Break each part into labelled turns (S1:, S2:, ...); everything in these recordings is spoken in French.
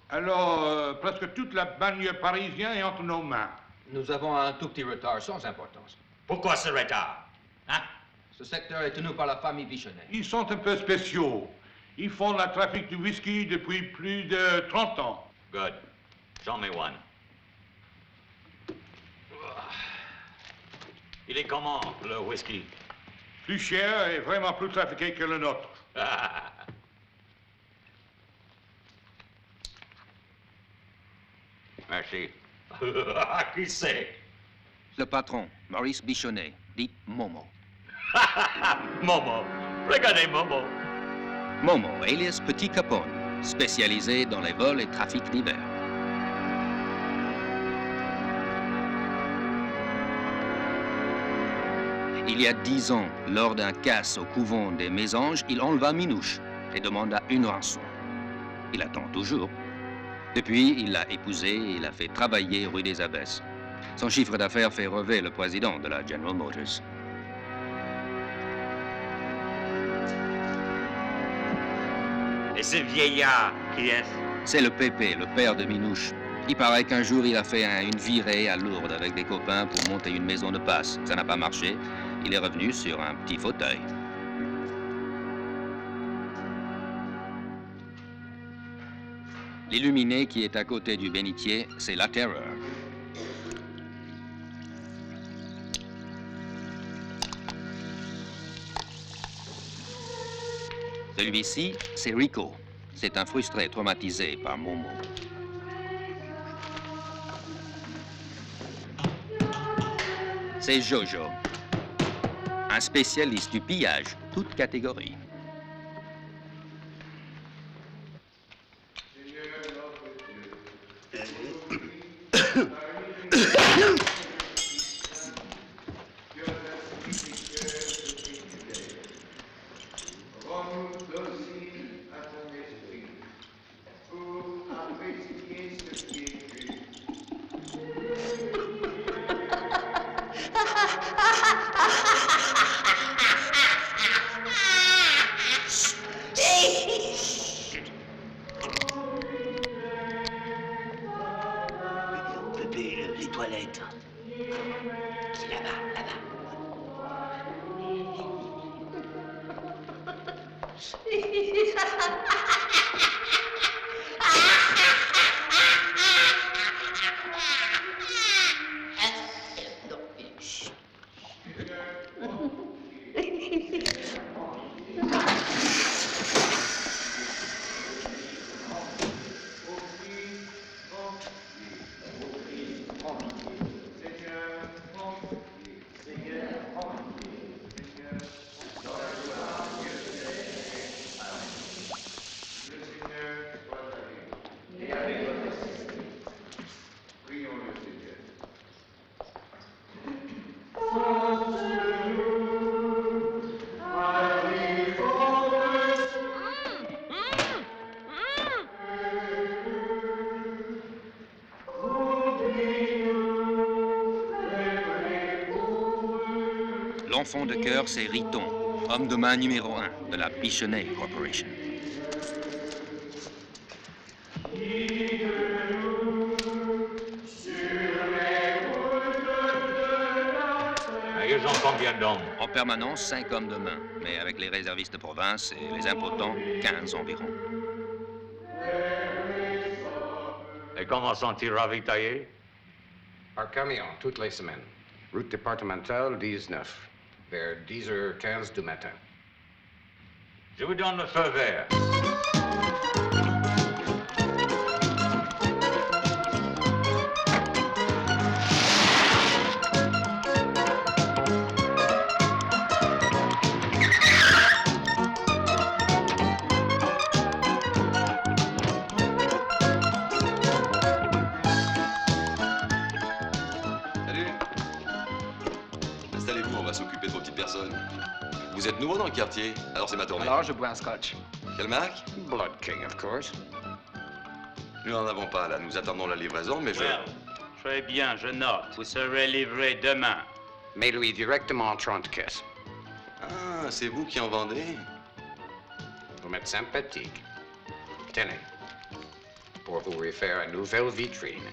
S1: Alors, presque toute la banlieue parisienne est entre nos mains.
S2: Nous avons un tout petit retard sans importance.
S3: Pourquoi ce retard? Hein?
S2: Ce secteur est tenu par la famille Bichonnet.
S1: Ils sont un peu spéciaux. Ils font le trafic du whisky depuis plus de 30 ans.
S3: Good. Show me one. Il est comment, le whisky?
S1: Plus cher et vraiment plus trafiqué que le nôtre.
S3: Merci. Qui c'est?
S4: Le patron, Maurice Bichonnet, dit Momo.
S3: Momo. Regardez Momo.
S4: Momo, alias Petit Capone, spécialisé dans les vols et trafics divers. Il y a 10 ans, lors d'un casse au couvent des Mésanges, il enleva Minouche et demanda une rançon. Il attend toujours. Depuis, il l'a épousée et l'a fait travailler rue des Abbesses. Son chiffre d'affaires fait rêver le président de la General Motors.
S3: Et ce vieillard, qui est-ce?
S4: C'est le Pépé, le père de Minouche. Il paraît qu'un jour, il a fait une virée à Lourdes avec des copains pour monter une maison de passe. Ça n'a pas marché. Il est revenu sur un petit fauteuil. L'illuminé qui est à côté du bénitier, c'est la terreur. Celui-ci, c'est Rico. C'est un frustré traumatisé par Momo. C'est Jojo, un spécialiste du pillage, toute catégorie.
S5: Les toilettes. C'est là-bas, là-bas.
S4: L'enfant de cœur, c'est Riton, homme de main numéro 1 de la Bichonnet Corporation.
S3: gens combien d'hommes?
S4: En permanence, 5 hommes de main, mais avec les réservistes de province et les impotents, 15 environ.
S3: Et comment sont-ils ravitaillés?
S6: Par camion, toutes les semaines. Route départementale 19. Vers 10h15 du matin.
S3: Je vous donne le feu vert.
S7: Salut. Installez-vous, on va s'occuper de vos petites personnes. Vous êtes nouveau dans le quartier, alors c'est ma tournée.
S8: Alors, je bois un scotch.
S7: Quelle marque?
S6: Blood King, of course.
S7: Nous n'en avons pas là, nous attendons la livraison, mais je...
S3: Well, très bien, je note. Vous serez livré demain.
S6: Mets-lui directement en 30 caisses.
S7: Ah, c'est vous qui en vendez?
S6: Vous m'êtes sympathique. Tenez. Pour vous refaire une nouvelle vitrine.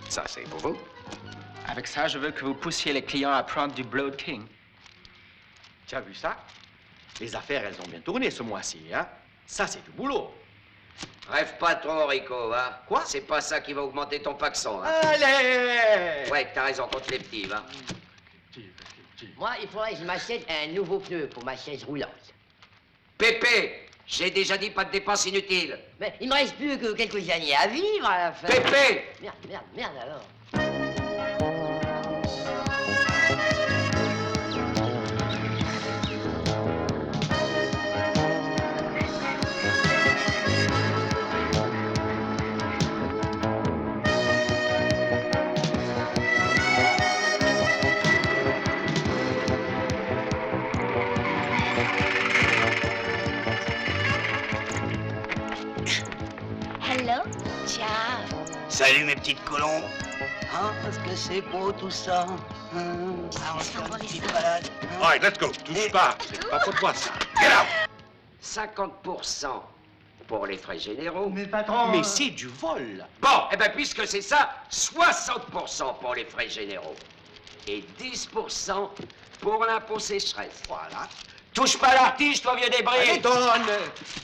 S6: Ça, c'est pour vous.
S8: Avec ça, je veux que vous poussiez les clients à prendre du Blood King.
S9: Tu as vu ça? Les affaires, elles ont bien tourné ce mois-ci, hein? Ça, c'est du boulot.
S10: Rêve pas trop, Rico, hein?
S9: Quoi?
S10: C'est pas ça qui va augmenter ton paxon, hein?
S9: Allez!
S10: Ouais, t'as raison contre les petits, hein?
S5: Moi, il faudrait que je m'achète un nouveau pneu pour ma chaise roulante.
S10: Pépé, j'ai déjà dit pas de dépenses inutiles.
S5: Mais il me reste plus que quelques années à vivre à la fin.
S10: Pépé!
S5: Merde alors.
S11: Hello, ciao.
S12: Salut mes petites colombes. Hein, parce que c'est beau tout ça. Hein, on va faire une petite balade.
S1: All right, let's go. Touche pas. C'est pas pour toi, ça. Get out!
S10: 50% pour les frais généraux.
S12: Mais patron...
S9: Mais c'est du vol.
S10: Bon, eh ben puisque c'est ça, 60% pour les frais généraux. Et 10% pour l'impôt sécheresse.
S9: Voilà.
S10: Touche pas l'artiste, toi vieux débris.
S9: Allez, donne!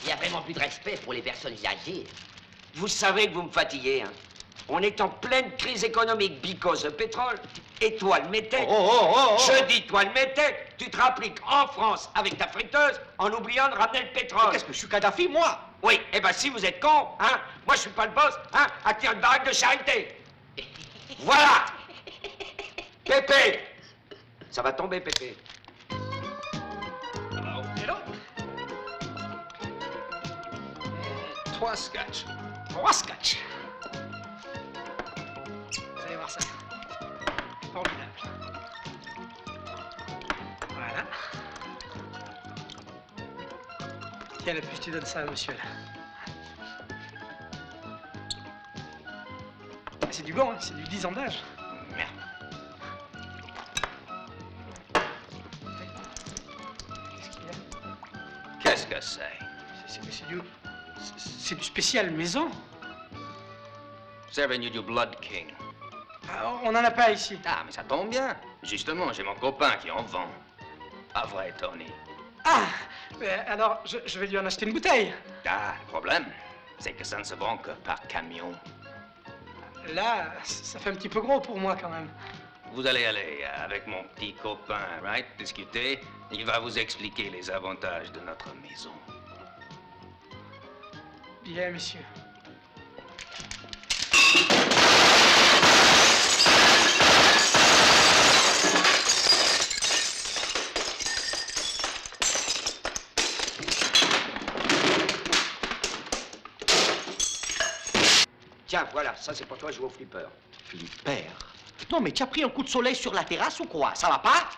S5: Il n'y a vraiment plus de respect pour les personnes âgées.
S10: Vous savez que vous me fatiguez, hein? On est en pleine crise économique because de pétrole. Et toi, le métèque, je dis toi, le métèque, tu te rappliques en France avec ta friteuse en oubliant de ramener le pétrole.
S9: Qu'est-ce que je suis Kadhafi, moi?
S10: Oui, eh ben si vous êtes con, hein, moi je suis pas le boss, hein, attire une baraque de charité. Voilà. Pépé. Ça va tomber, Pépé.
S8: Trois scotch. Trois scotch. Vous allez voir ça. Formidable. Voilà. Tiens, le plus tu donnes ça à monsieur, là. C'est du bon, hein, c'est du 10 ans d'âge. Merde. Qu'est-ce qu'il y a?
S4: Qu'est-ce que c'est?
S8: C'est du spécial maison.
S4: C'est venu du Blood King.
S8: Ah, on n'en a pas ici.
S4: Ah, mais ça tombe bien. Justement, j'ai mon copain qui en vend. Pas vrai, Tony?
S8: Ah, mais alors je vais lui en acheter une bouteille.
S4: Ah, le problème, c'est que ça ne se vend que par camion.
S8: Là, ça fait un petit peu gros pour moi quand même.
S4: Vous allez aller avec mon petit copain, right? Discuter. Il va vous expliquer les avantages de notre maison.
S8: Bien, monsieur.
S10: Tiens, voilà, ça c'est pour toi, jouer au flipper.
S9: Flipper? Non, mais tu as pris un coup de soleil sur la terrasse ou quoi? Ça va pas?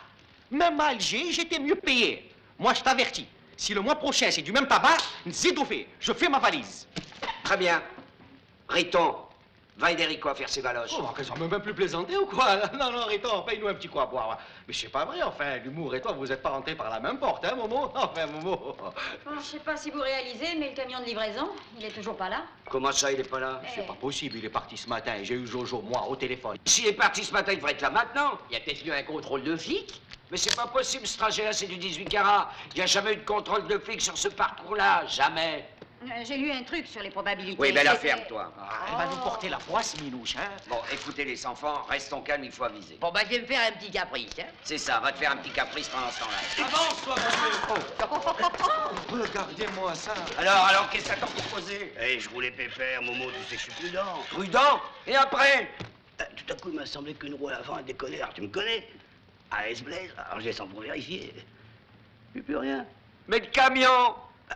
S9: Même à Alger, j'étais mieux payé. Moi, je t'avertis. Si le mois prochain, c'est du même tabac, zédofé, je fais ma valise.
S10: Très bien. Riton, Va aider Rico à faire ses valoches.
S9: Oh, qu'est-ce qu'on peut même plus plaisanter ou quoi? Non, non, Riton, paye-nous un petit coup à boire. Mais c'est pas vrai, enfin, l'humour et toi, vous êtes pas rentrés par la même porte, hein, Momo? Enfin, Momo.
S11: Bon, je sais pas si vous réalisez, mais le camion de livraison, il est toujours pas là.
S10: Comment ça, il est pas là?
S9: C'est pas possible, il est parti ce matin. J'ai eu Jojo, moi, au téléphone.
S10: S'il est parti ce matin, il devrait être là maintenant.
S5: Il y a peut-être eu un contrôle de flic.
S10: Mais c'est pas possible, ce trajet-là, c'est du 18 carats. Il n'y a jamais eu de contrôle de flic sur ce parcours-là, jamais.
S11: J'ai lu un truc sur les probabilités.
S10: Oui, ben la
S11: C'était-
S10: ferme-toi.
S9: Ah, elle va nous porter la poisse, Minouche, hein?
S10: Bon, écoutez les enfants, restons calmes, il faut aviser.
S5: Bon, bah, je vais me faire un petit caprice, hein.
S10: C'est ça, va te faire un petit caprice pendant ce temps-là.
S9: Avance, toi, monsieur! Regardez-moi ça.
S10: Alors, qu'est-ce que t'attends pour poser?
S12: Eh, je roulais pépère, Momo, tu sais que je suis prudent.
S10: Prudent? Et après?
S12: Tout à coup, il m'a semblé qu'une roue à l'avant a déconné. Alors, tu me connais? AS Blaise, alors je descends pour vérifier. Plus rien.
S10: Mais le camion!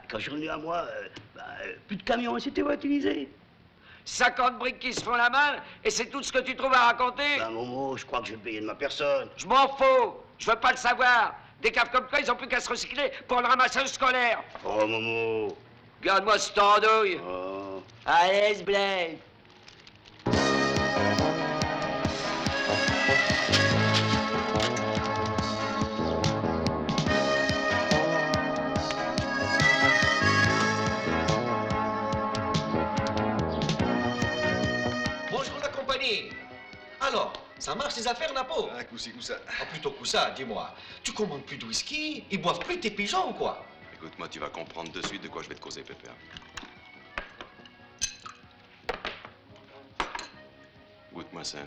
S12: Quand je suis revenu à moi, plus de camion, c'était utilisé.
S10: 50 briques qui se font la malle, et c'est tout ce que tu trouves à raconter?
S12: Momo, je crois que je vais payer de ma personne.
S10: Je m'en fous, je veux pas le savoir. Des caves comme toi, ils ont plus qu'à se recycler pour le ramassage scolaire.
S12: Oh, Momo.
S10: Garde-moi cette andouille.
S12: Oh.
S10: Allez, Blaise.
S9: Bonjour la compagnie. Alors, ça marche ces affaires, Napo?
S7: Ah, coup-ci, coup-ça.
S9: Ah, plutôt que ça, dis-moi. Tu commandes plus de whisky, ils boivent plus tes pigeons ou quoi?
S7: Écoute-moi, tu vas comprendre de suite de quoi je vais te causer, Pépère. Goûte-moi ça.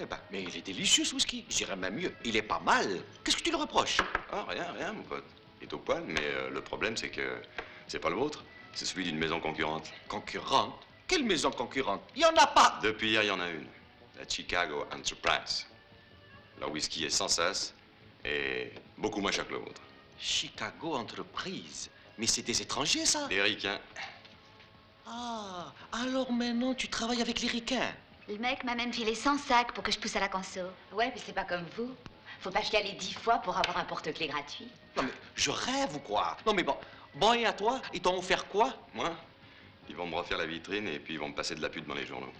S9: Eh ben, mais il est délicieux ce whisky. Je dirais même mieux, il est pas mal. Qu'est-ce que tu le reproches?
S7: Ah, rien, mon pote. Il est au poil, mais le problème, c'est que c'est pas le vôtre. C'est celui d'une maison concurrente.
S9: Concurrente? Quelle maison concurrente? Il y en a pas.
S7: Depuis hier, il y en a une. La Chicago Enterprise. Leur whisky est sans cesse et beaucoup moins cher que le vôtre.
S9: Chicago Enterprise. Mais c'est des étrangers, ça?
S7: Les ricains.
S9: Ah, alors maintenant tu travailles avec les ricains.
S11: Le mec m'a même filé 100 sacs pour que je pousse à la conso. Ouais, mais c'est pas comme vous. Faut pas chialer 10 fois pour avoir un porte-clés gratuit.
S9: Non mais, je rêve ou quoi? Non mais bon et à toi, ils t'ont offert quoi?
S7: Moi, ils vont me refaire la vitrine et puis ils vont me passer de la pute dans les journaux.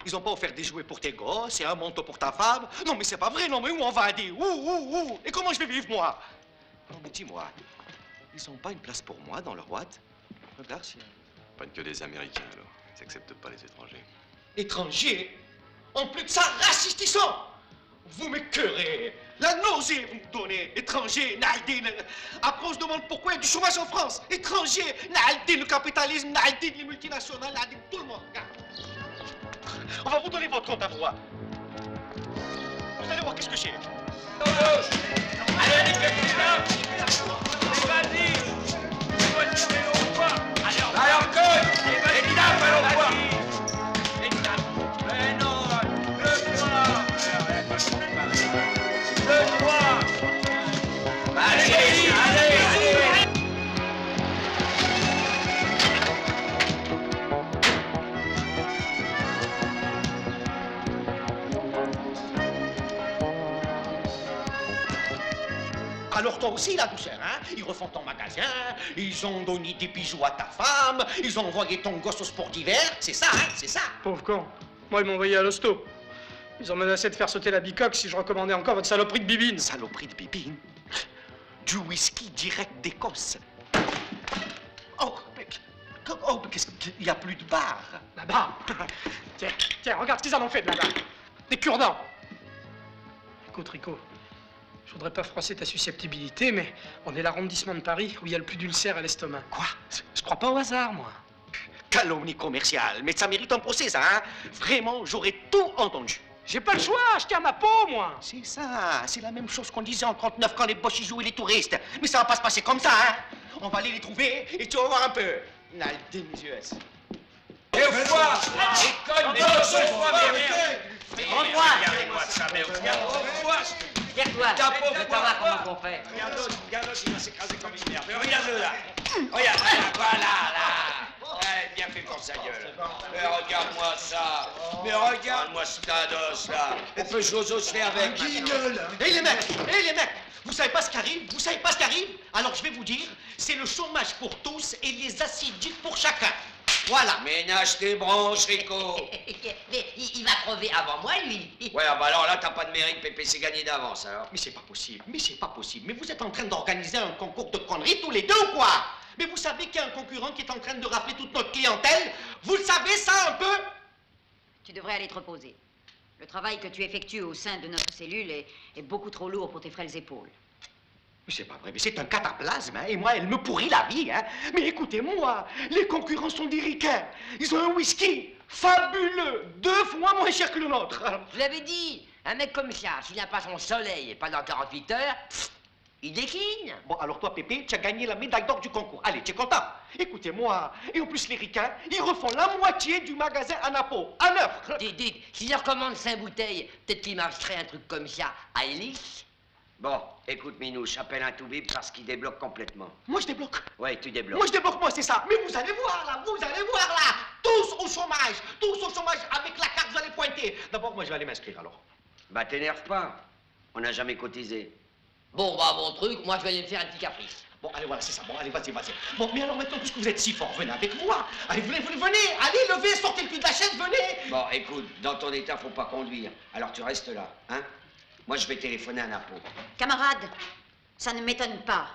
S9: Ils ont pas offert des jouets pour tes gosses et un manteau pour ta femme? Non mais c'est pas vrai, non mais où on va aller? Où? Et comment je vais vivre moi? Non mais dis-moi, ils ont pas une place pour moi dans leur boîte? Regarde si...
S7: Pas que des Américains, alors. Ils acceptent pas les étrangers.
S9: Étrangers? En plus de ça, racistes ils sont! Vous m'écœurez! La nausée, vous me donnez! Étrangers, Naldin! Après, on se demande pourquoi il y a du chômage en France! Étrangers, Naldin, le capitalisme, Naldin, les multinationales, Naldin, tout le monde! On va vous donner votre compte à vous. Vous allez voir qu'est-ce que j'ai.
S3: Allez, vas-y! Alors, coach! Et tape, alors quoi? Et tape! Mais non! Le droit! Allez!
S9: Alors toi aussi, la douceur, hein? Ils refont ton magasin, ils ont donné des bijoux à ta femme, ils ont envoyé ton gosse au sport d'hiver, c'est ça, hein? C'est ça?
S8: Pauvre con. Moi, ils m'ont envoyé à l'hosto. Ils ont menacé de faire sauter la bicoque si je recommandais encore votre saloperie de bibine.
S9: Saloperie de bibine? Du whisky direct d'Écosse. Oh, mais qu'est-ce qu'il n'y a plus de bar?
S8: Là-bas. Tiens, regarde ce qu'ils en ont fait de là-bas. Des cure-dents. Écoute, Rico, je voudrais pas froisser ta susceptibilité, mais on est l'arrondissement de Paris où il y a le plus d'ulcères à l'estomac.
S9: Quoi?
S8: Je crois pas au hasard, moi.
S9: Calomnie commerciale, mais ça mérite un procès, ça, hein? Vraiment, j'aurais tout entendu.
S8: J'ai pas le choix, je tiens ma peau, moi.
S9: C'est ça, c'est la même chose qu'on disait en 39 quand les boches y jouaient les touristes. Mais ça va pas se passer comme ça, hein? On va aller les trouver et tu vas voir un peu. Naldin, les US.
S3: Et au foie! Et cogne, mais non, ce foie, mais merde! Regardez-moi ça, mais au foie!
S5: Tire-toi,
S3: Ta pauvre
S5: je veux savoir comment on fait.
S3: Regarde l'autre, il va s'écraser comme une merde. Regarde-le là! Regarde, voilà, là! Bien fait pour sa gueule. Mais regarde-moi ça! Mais regarde-moi ce tados là! On peut Jojo se faire avec.
S9: Hé les mecs! Vous savez pas ce qui arrive? Vous savez pas ce qui arrive? Alors je vais vous dire, c'est le chômage pour tous et les acidiques pour chacun. Voilà.
S10: Ménage tes branches, Rico.
S5: Mais il va crever avant moi, lui.
S10: Ouais, ah bah alors là, t'as pas de mérite, Pépé, c'est gagné d'avance, alors.
S9: Mais c'est pas possible, mais c'est pas possible. Mais vous êtes en train d'organiser un concours de conneries tous les deux ou quoi? Mais vous savez qu'il y a un concurrent qui est en train de rafler toute notre clientèle? Vous le savez ça un peu?
S13: Tu devrais aller te reposer. Le travail que tu effectues au sein de notre cellule est beaucoup trop lourd pour tes frêles épaules.
S9: Mais c'est pas vrai, mais c'est un cataplasme, hein, et moi, elle me pourrit la vie, hein. Mais écoutez-moi, les concurrents sont des ricains. Ils ont un whisky fabuleux, 2 fois moins cher que le nôtre.
S5: Je l'avais dit, un mec comme ça, s'il n'a pas son soleil pendant 48 heures, il décline.
S9: Bon, alors toi, Pépé, tu as gagné la médaille d'or du concours. Allez, tu es content? Écoutez-moi, et en plus, les ricains, ils refont la moitié du magasin à Napo, à neuf.
S5: Dites, si je recommande 5 bouteilles, peut-être qu'il marcherait un truc comme ça à Hélice.
S10: Bon, écoute, Minouche, appelle un toubib parce qu'il débloque complètement.
S9: Moi, je débloque.
S10: Ouais, tu débloques.
S9: Moi, je débloque, moi, c'est ça. Mais vous allez voir, là, tous au chômage, avec la carte, vous allez pointer. D'abord, moi, je vais aller m'inscrire, alors.
S10: Bah, t'énerve pas. On n'a jamais cotisé.
S5: Bon, bah, bon truc, moi, je vais aller me faire un petit caprice.
S9: Bon, allez, voilà, c'est ça. Bon, allez, vas-y. Bon, mais alors maintenant, puisque vous êtes si fort, venez avec moi. Allez, venez. Allez, levez, sortez le cul de la chaise, venez.
S10: Bon, écoute, dans ton état, faut pas conduire. Alors tu restes là, hein? Moi, je vais téléphoner à Napo.
S13: Camarade, ça ne m'étonne pas.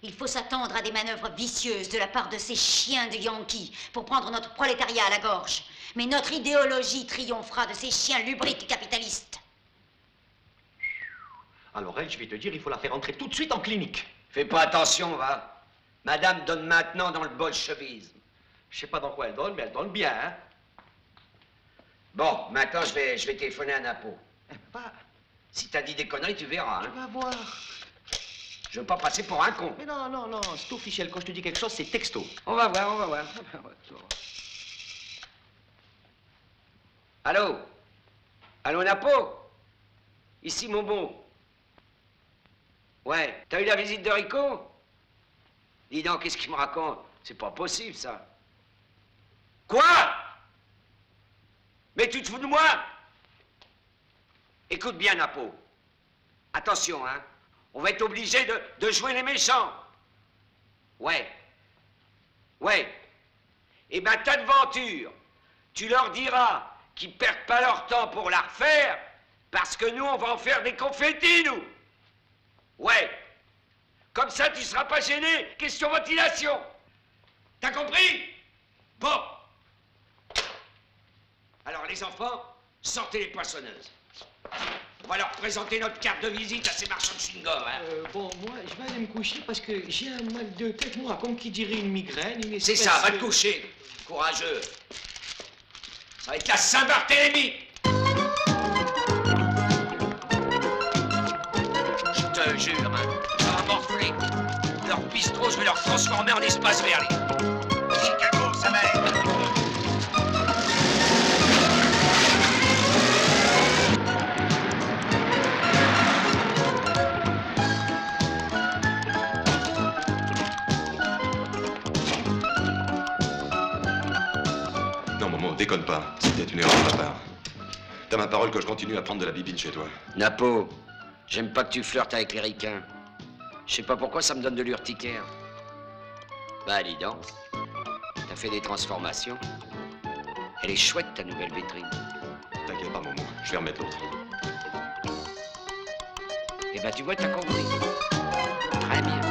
S13: Il faut s'attendre à des manœuvres vicieuses de la part de ces chiens de Yankees pour prendre notre prolétariat à la gorge. Mais notre idéologie triomphera de ces chiens lubriques capitalistes.
S9: Alors, elle, je vais te dire, il faut la faire entrer tout de suite en clinique.
S10: Fais pas attention, va. Madame donne maintenant dans le bolchevisme.
S9: Je sais pas dans quoi elle donne, mais elle donne bien, hein?
S10: Bon, maintenant, je vais téléphoner à Napo.
S9: Pas...
S10: Si t'as dit des conneries, tu verras, hein?
S9: Tu vas voir.
S10: Je veux pas passer pour un con.
S9: Mais non, c'est officiel. Quand je te dis quelque chose, c'est texto.
S10: On va voir. Allô? Allô, Napo? Ici, mon bon. Ouais, t'as eu la visite de Rico? Dis donc, qu'est-ce qu'il me raconte? C'est pas possible, ça. Quoi? Mais tu te fous de moi? Écoute bien, Napo. Attention, hein. On va être obligé de jouer les méchants. Ouais. Eh ben, ta devanture, tu leur diras qu'ils perdent pas leur temps pour la refaire, parce que nous, on va en faire des confettis, nous. Ouais. Comme ça, tu seras pas gêné. Question ventilation. T'as compris? Bon. Alors, les enfants, sortez les poinçonneuses. On va leur présenter notre carte de visite à ces marchands de chewing-gum, hein.
S9: Bon, moi, je vais aller me coucher parce que j'ai un mal de tête, moi, comme qui dirait une migraine.
S10: C'est ça, va te coucher. Courageux. Ça va être la Saint-Barthélemy. Je te jure, hein, ça va morfler. Leur bistrot, je vais leur transformer en espace verlé. Chicago, ça va être...
S7: Non, Momo, déconne pas. C'était une erreur de ma part. T'as ma parole que je continue à prendre de la bibine chez toi.
S10: Napo, j'aime pas que tu flirtes avec les ricains. Je sais pas pourquoi ça me donne de l'urticaire. Bah, dis donc. T'as fait des transformations. Elle est chouette, ta nouvelle vitrine.
S7: T'inquiète pas, Momo. Je vais remettre l'autre.
S10: Eh ben, tu vois, t'as compris. Très bien.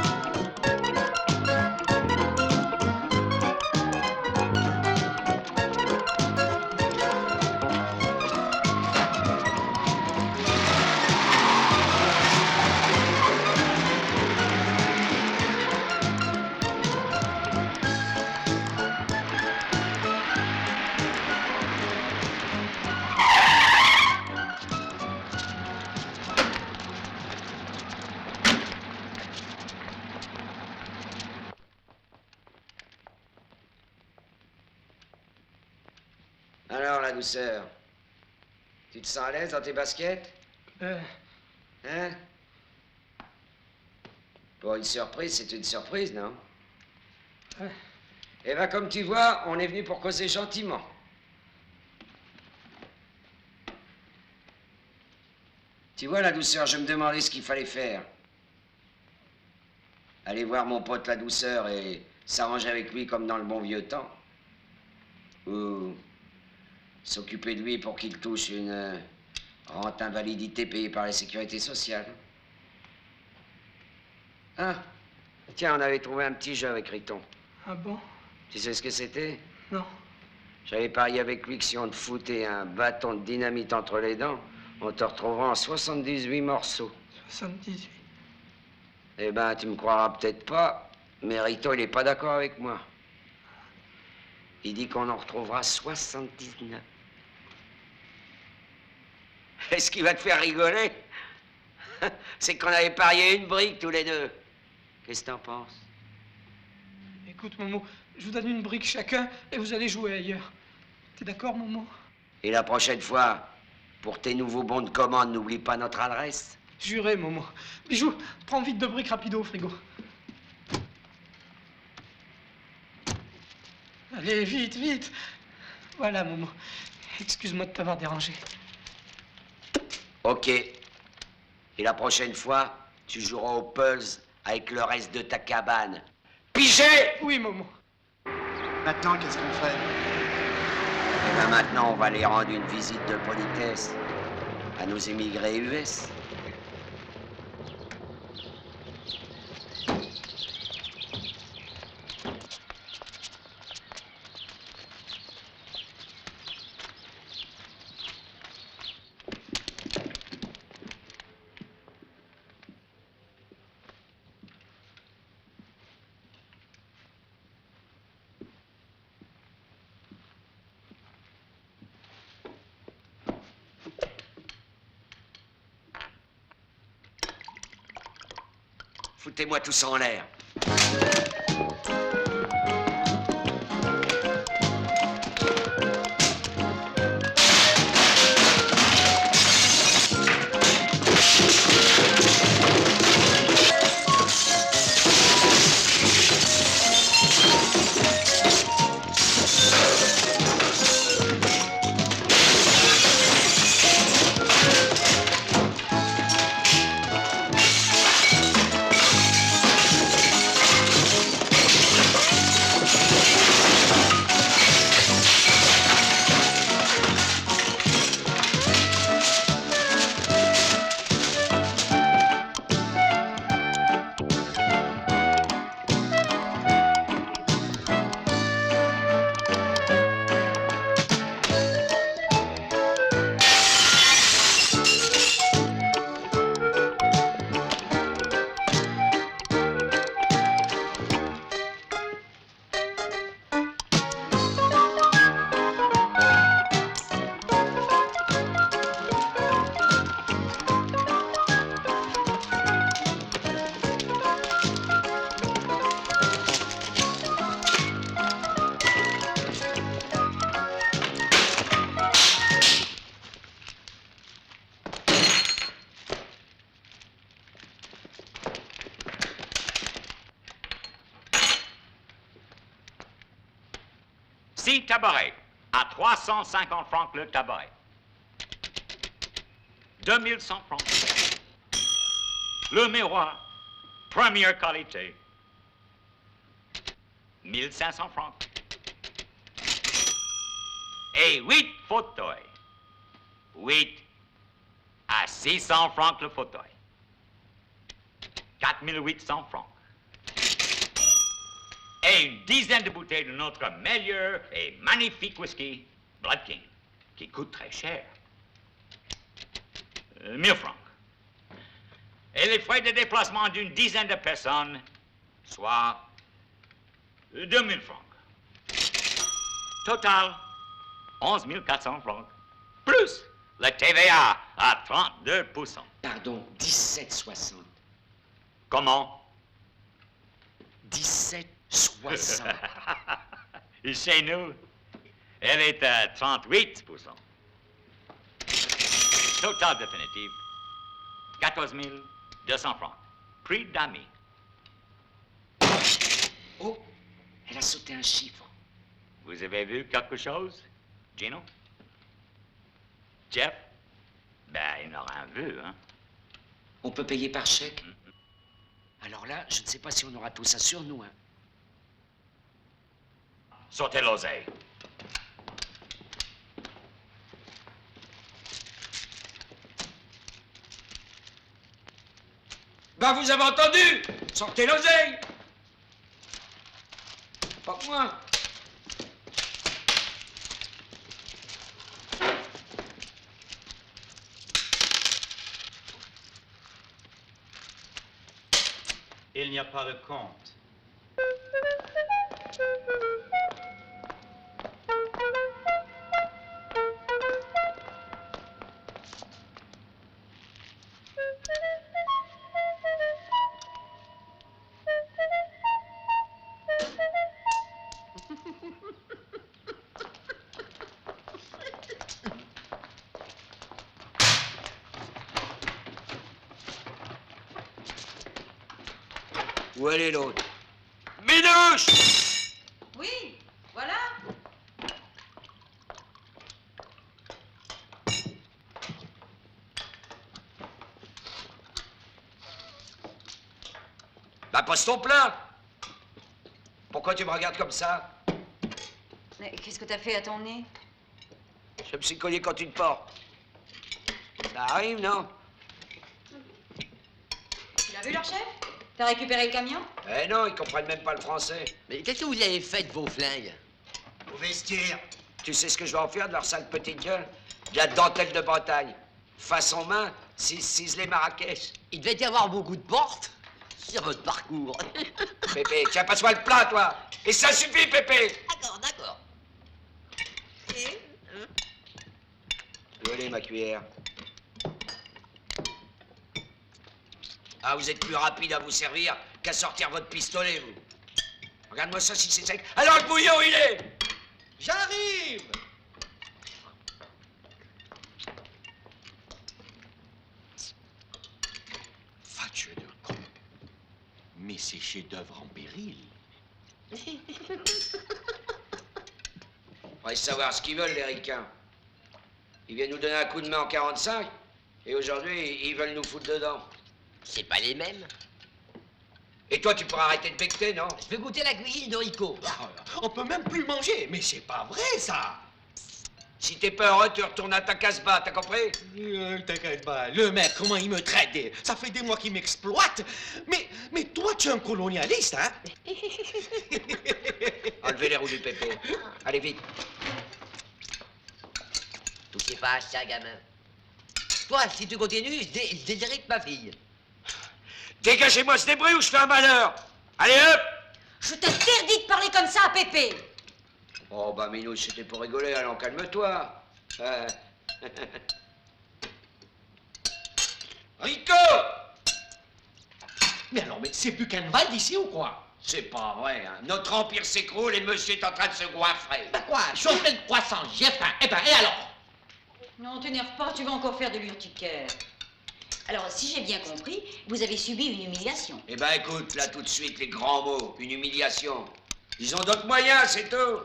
S10: Alors, la douceur, tu te sens à l'aise dans tes baskets? Hein? Bon, une surprise, c'est une surprise, non? Eh ben, comme tu vois, on est venu pour causer gentiment. Tu vois, la douceur, je me demandais ce qu'il fallait faire. aller voir mon pote la douceur et s'arranger avec lui comme dans le bon vieux temps. Ou s'occuper de lui pour qu'il touche une rente invalidité payée par la sécurité sociale. Ah, tiens, on avait trouvé un petit jeu avec Riton.
S8: Ah bon?
S10: Tu sais ce que c'était?
S8: Non.
S10: J'avais parié avec lui que si on te foutait un bâton de dynamite entre les dents, on te retrouvera en 78 morceaux.
S8: 78.
S10: Eh ben, tu me croiras peut-être pas, mais Riton, il est pas d'accord avec moi. Il dit qu'on en retrouvera 79. Et ce qui va te faire rigoler, c'est qu'on avait parié une brique tous les deux. Qu'est-ce que t'en penses?
S8: Écoute, Momo, je vous donne une brique chacun et vous allez jouer ailleurs. T'es d'accord, Momo?
S10: Et la prochaine fois, pour tes nouveaux bons de commande, n'oublie pas notre adresse.
S8: Juré, Momo. Bijou, prends vite 2 briques rapido au frigo. Allez, vite, vite. Voilà, Momo. Excuse-moi de t'avoir dérangé.
S10: Ok. Et la prochaine fois, tu joueras au puzzle avec le reste de ta cabane. Pigé?
S8: Oui, Momo.
S9: Maintenant, qu'est-ce qu'on fait?
S10: Et ben maintenant, on va aller rendre une visite de politesse à nos émigrés US. Foutez-moi tous en l'air.
S14: Six tabarets, à 350 francs le tabaret. 2100 francs. Le miroir, première qualité. 1500 francs. Et 8 fauteuils. 8 à 600 francs le fauteuil. 4800 francs. Et une dizaine de bouteilles de notre meilleur et magnifique whisky, Blood King, qui coûte très cher. 1000 francs. Et les frais de déplacement d'une dizaine de personnes, soit 2000 francs. Total, 11 400 francs. Plus le TVA à 32%.
S10: Pardon, 17,60.
S14: Comment?
S10: 17,60.
S14: Chez nous, elle est à 38%. Total définitif, 14 200 francs. Prix d'amis.
S10: Oh, elle a sauté un chiffre.
S14: Vous avez vu quelque chose, Gino? Jeff? Ben, il n'a rien vu, hein?
S10: On peut payer par chèque? Alors là, je ne sais pas si on aura tout ça sur nous, hein.
S14: Sortez l'oseille.
S10: Ben, vous avez entendu? Sortez l'oseille! Pas que moi.
S15: Il n'y a pas de compte.
S10: Où elle est l'autre? Minouche!
S13: Oui, voilà.
S10: Bah, pose ton plat! Pourquoi tu me regardes comme ça?
S13: Mais qu'est-ce que t'as fait à ton nez?
S10: Je me suis cogné quand tu te portes. Ça arrive, non?
S13: Tu l'as vu, leur chef? T'as récupéré le camion?
S10: Eh non, ils comprennent même pas le français.
S5: Mais qu'est-ce que vous avez fait de vos flingues?
S12: Au vestiaire.
S10: Tu sais ce que je vais en faire de leur sale petite gueule? De la dentelle de Bretagne. Façon main, ciselé Marrakech.
S5: Il devait y avoir beaucoup de portes sur votre parcours.
S10: Pépé, tiens, passe-moi le plat, toi. Et ça suffit, Pépé.
S5: D'accord, d'accord.
S10: Où elle est, ma cuillère? Ah, vous êtes plus rapide à vous servir qu'à sortir votre pistolet, vous. Regarde-moi ça si c'est sec. Alors, le bouillon, il est...
S9: J'arrive!
S3: Fatueux de con. Mais ces chefs-d'œuvre en péril.
S10: On va savoir ce qu'ils veulent, les ricains. Ils viennent nous donner un coup de main en 45, et aujourd'hui, ils veulent nous foutre dedans.
S5: C'est pas les mêmes.
S10: Et toi, tu pourras arrêter de becter, non?
S5: Je vais goûter la cuisine d'Orico.
S9: On peut même plus manger, mais c'est pas vrai, ça!
S10: Si t'es pas heureux, tu retournes à ta casse-bas, t'as compris?
S9: T'inquiète pas, le mec, comment il me traite? Ça fait des mois qu'il m'exploite. Mais toi, tu es un colonialiste, hein?
S10: Enlevez les roues du pépé. Allez, vite.
S5: Touchez pas à ça, gamin. Toi, si tu continues, je déshérite ma fille.
S10: Dégagez-moi ce débris ou je fais un malheur. Allez, hop!
S13: Je t'interdis de parler comme ça à Pépé.
S10: Oh, bah, Minou, c'était pour rigoler, alors calme-toi. Rico!
S9: Mais alors, mais c'est plus Buchenwald ici ou quoi?
S10: C'est pas vrai, hein. Notre empire s'écroule et le monsieur est en train de se goinfrer.
S9: Bah quoi? Je suis en pleine croissance, j'ai faim. Eh ben, et alors?
S13: Non, t'énerve pas, tu vas encore faire de l'urticaire. Alors, si j'ai bien compris, vous avez subi une humiliation.
S10: Eh ben, écoute, là, tout de suite, les grands mots, une humiliation. Ils ont d'autres moyens, c'est tout.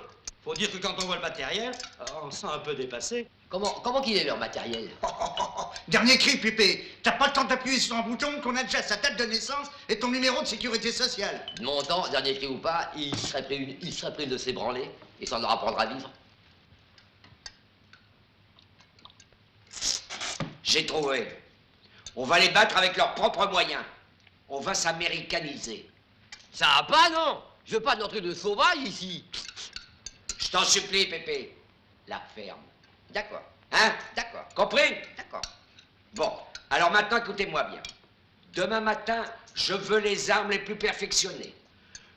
S15: Faut dire que quand on voit le matériel, on se sent un peu dépassé.
S5: Comment qu'il est leur matériel?
S12: Dernier cri, Pépé. T'as pas le temps d'appuyer sur un bouton qu'on a déjà sa date de naissance et ton numéro de sécurité sociale.
S5: De mon temps, dernier cri ou pas, il serait pris de s'ébranler et s'en apprendre à vivre.
S10: J'ai trouvé. On va les battre avec leurs propres moyens. On va s'américaniser.
S5: Ça va pas, non? Je veux pas de truc de sauvage ici.
S10: Je t'en supplie, Pépé. La ferme.
S5: D'accord.
S10: Hein?
S5: D'accord.
S10: Compris?
S5: D'accord.
S10: Bon, alors maintenant, écoutez-moi bien. Demain matin, je veux les armes les plus perfectionnées.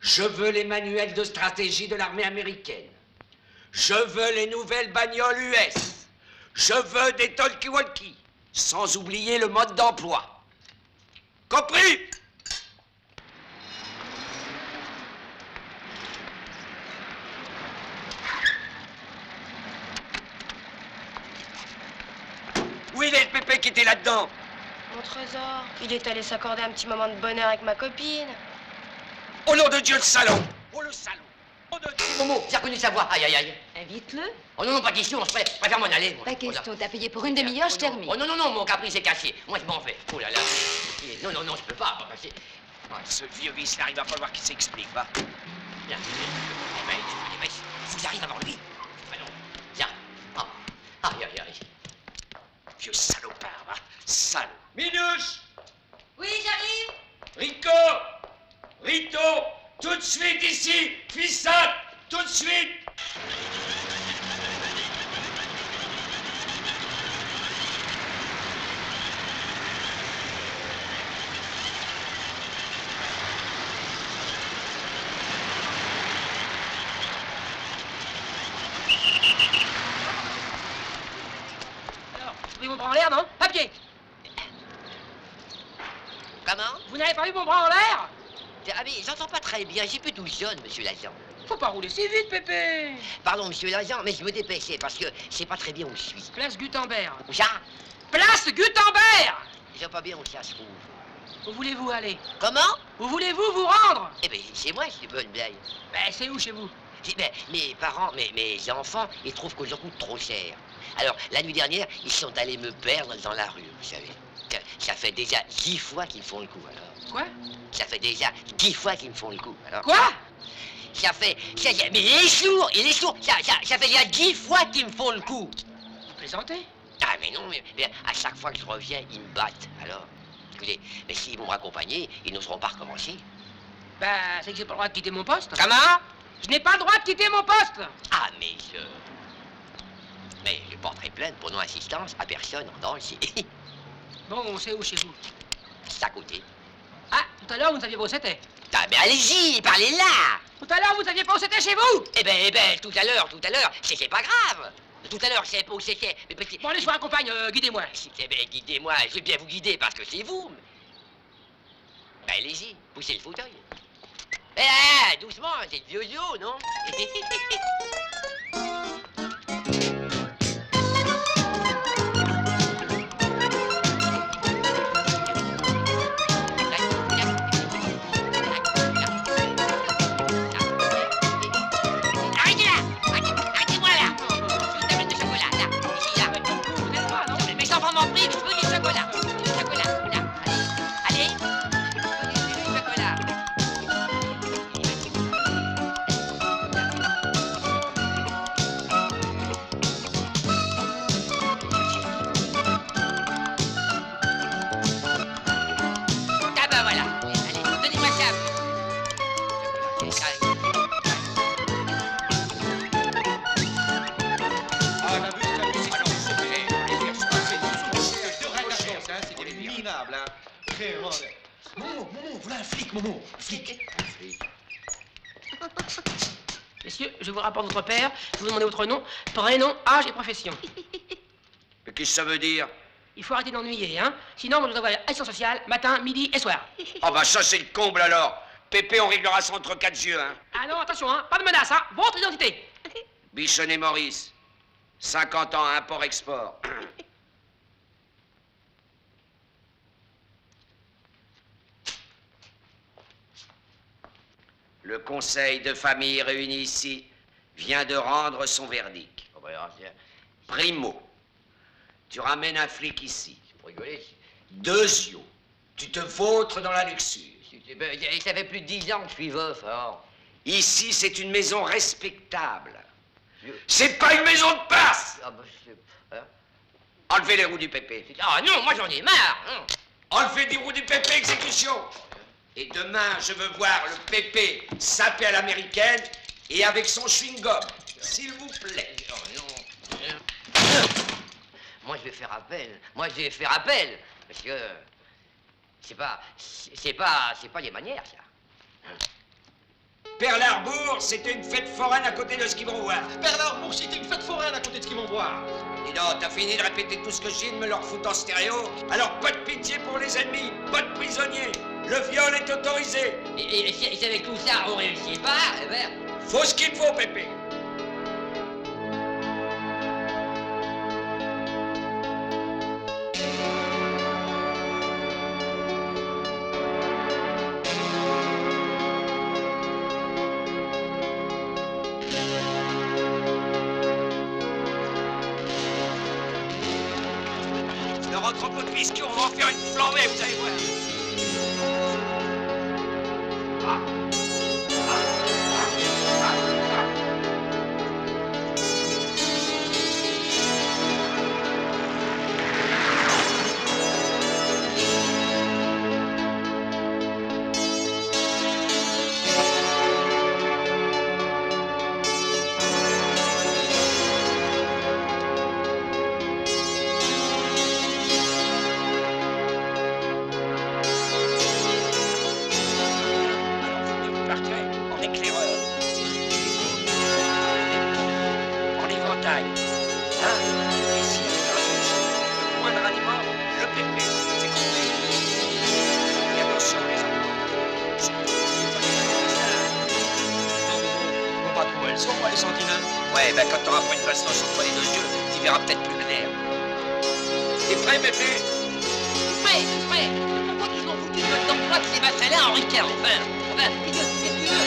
S10: Je veux les manuels de stratégie de l'armée américaine. Je veux les nouvelles bagnoles US. Je veux des talkie-walkie. Sans oublier le mode d'emploi. Compris? Où il est le Pépé qui était là-dedans?
S16: Mon trésor, il est allé s'accorder un petit moment de bonheur avec ma copine.
S10: Au nom de Dieu, le salaud! Oh, le salaud!
S5: Momo, j'ai reconnu sa voix. Aïe, aïe, aïe.
S13: Invite-le.
S5: Oh non, non, pas question, je préfère m'en aller. Moi.
S13: Pas question, t'as payé pour une demi-heure, je termine.
S5: Oh non, non, non, mon caprice est caché. Moi, je m'en vais. Oh là là. Non, non, non, je peux pas passer.
S10: Ce vieux vice-là, il va falloir qu'il s'explique, va.
S5: Bien. Eh ben, faut que j'arrive avant lui. Allons. Tiens. Aïe, aïe, aïe.
S10: Vieux salopard, va. Salaud.
S3: Minouche!
S13: Oui, j'arrive.
S3: Rico! Rito! Tout de suite ici! Fissat! Tout de suite!
S8: Alors, vous voulez mon bras en l'air, non? Papier.
S5: Comment?
S8: Vous n'avez pas vu mon bras en l'air?
S5: Ah mais j'entends pas très bien, j'ai plus tout jaune, monsieur l'agent.
S8: Faut pas rouler si vite, Pépé.
S5: Pardon, monsieur l'agent, mais je me dépêchais parce que je sais pas très bien où je suis.
S8: Place Gutenberg.
S5: Où ça?
S8: Place Gutenberg.
S5: Je sais pas bien où ça se trouve.
S8: Où voulez-vous aller?
S5: Comment?
S8: Où voulez-vous vous rendre?
S5: Eh ben, chez moi, c'est bonne blague.
S8: Ben, c'est où chez vous?
S5: Ben, mes parents, mes enfants, ils trouvent que je coûte trop cher. Alors, la nuit dernière, ils sont allés me perdre dans la rue, vous savez. Ça fait déjà 10 fois qu'ils me font le coup, alors.
S8: Quoi?
S5: Ça fait déjà 10 fois qu'ils me font le coup, alors.
S8: Quoi?
S5: Mais il est sourd, ça fait déjà 10 fois qu'ils me font le coup.
S8: Vous plaisantez?
S5: Ah, mais non, mais à chaque fois que je reviens, ils me battent, alors. Écoutez, mais s'ils vont m'accompagner, ils n'oseront pas recommencer.
S8: Ben, c'est que j'ai pas le droit de quitter mon poste.
S5: Comment?
S8: Je n'ai pas le droit de quitter mon poste.
S5: Ah, mais je porterai plainte pour non-assistance à personne en danger.
S8: Bon, c'est où chez vous?
S5: C'est à côté.
S8: Ah, tout à l'heure, vous saviez pas où c'était.
S5: Ah, mais allez-y, parlez là.
S8: Tout à l'heure, vous saviez pas où c'était chez vous.
S5: Eh ben, tout à l'heure, c'est pas grave. Tout à l'heure, je savais pas où c'était.
S8: Bon, allez, je vous accompagne, guidez-moi.
S5: Eh ben, guidez-moi, je vais bien vous guider parce que c'est vous. Ben, allez-y, poussez le fauteuil. Eh, doucement, c'est le vieux yo, non? Arrêtez-moi là! Une tablette de chocolat, là, ici, là.
S8: Vous n'êtes pas, non?
S5: Mais sans prendre mon prix, je veux du chocolat. Du chocolat, là. Allez, du chocolat. Ah bah voilà. Allez, donnez-moi ça.
S9: C'est des minables, hein. Vraiment. Momo, voilà un flic, Momo. Un flic.
S8: Messieurs, je vous rapporte votre père. Je vous demande votre nom, prénom, âge et profession.
S10: Mais qu'est-ce que ça veut dire?
S8: Il faut arrêter d'ennuyer, hein. Sinon, je vous envoie l'action sociale, matin, midi et soir.
S10: Ah bah ça c'est le comble alors. Pépé, on réglera ça entre 4 yeux, hein.
S8: Ah non, attention, hein. Pas de menace, hein. Votre identité.
S10: Bichonnet Maurice. 50 ans, import-export. Le conseil de famille réuni ici vient de rendre son verdict. Primo, tu ramènes un flic ici.
S5: Pour rigoler.
S10: Deuxio, tu te vautres dans la luxure.
S5: Ça fait plus de 10 ans que je suis veuf, alors.
S10: Ici, c'est une maison respectable. C'est pas une maison de passe.
S5: Ah bah, hein?
S10: Enlevez les roues du pépé.
S5: Ah non, moi j'en ai marre. Hein.
S10: Enlevez des roues du pépé, exécution. Et demain, je veux voir le pépé sapé à l'américaine et avec son chewing-gum. S'il vous plaît.
S5: Oh non. Moi je vais faire appel. Parce que c'est pas les manières, ça.
S10: Perle Harbour, c'était une fête foraine à côté de ce qu'ils vont voir.
S9: Perle Harbour, c'était une fête foraine à côté de ce qu'ils vont voir.
S10: Dis donc, t'as fini de répéter tout ce que je dis, de me leur foutre en stéréo? Alors pas de pitié pour les ennemis, pas de prisonniers. Le viol est autorisé.
S5: Et si avec tout ça on réussit pas, eh ben...
S10: Faut ce qu'il faut, Pépé.
S3: Leur entrepôt de whisky, on va en faire une flambée, vous allez voir.
S10: l'éclaireur. En éventail. Hein? Et si le moindre aliment, le pépé. C'est compris. Et attention, les enfants. Surtout,
S3: On va trouver le son, les sentinelles.
S10: ouais, ben quand t'auras pas une bastos entre les deux yeux, tu verras peut-être plus le nerf. T'es prêt, pépé?
S5: Prêt. Pourquoi qu'ils ont foutu le d'emploi de ces machins-là en Henri 40? Enfin, qu'est-ce que tu veux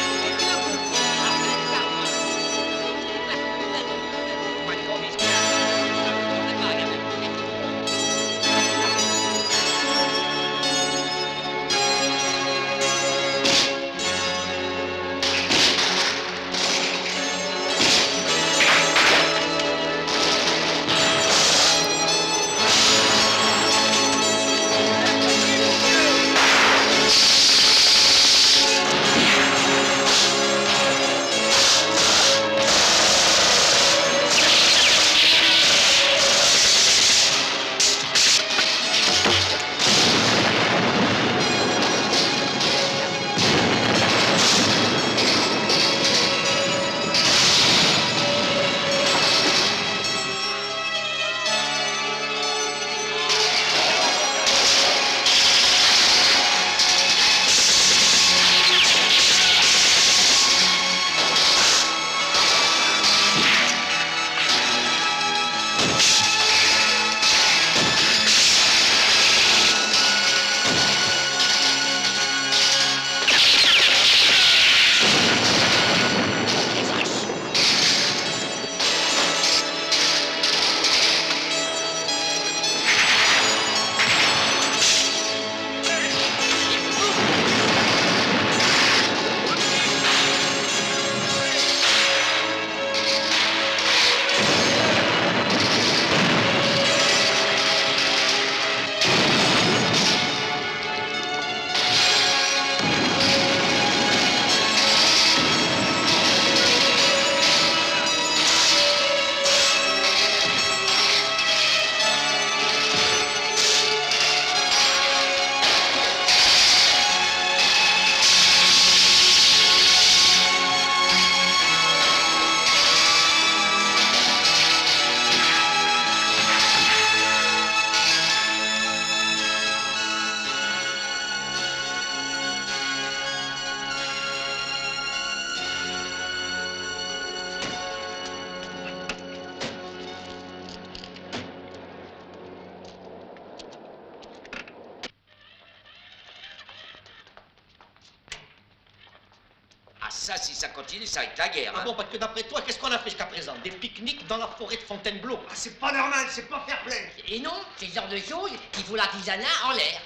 S10: Ça, si ça continue, ça va être la guerre.
S9: Ah
S10: Hein?
S9: bon, parce que d'après toi, qu'est-ce qu'on a fait jusqu'à présent? Des pique-niques dans la forêt de Fontainebleau.
S3: Ah, c'est pas normal, c'est pas fair play.
S5: Et non, c'est ce genre de choses qui fout l'artisanat en l'air.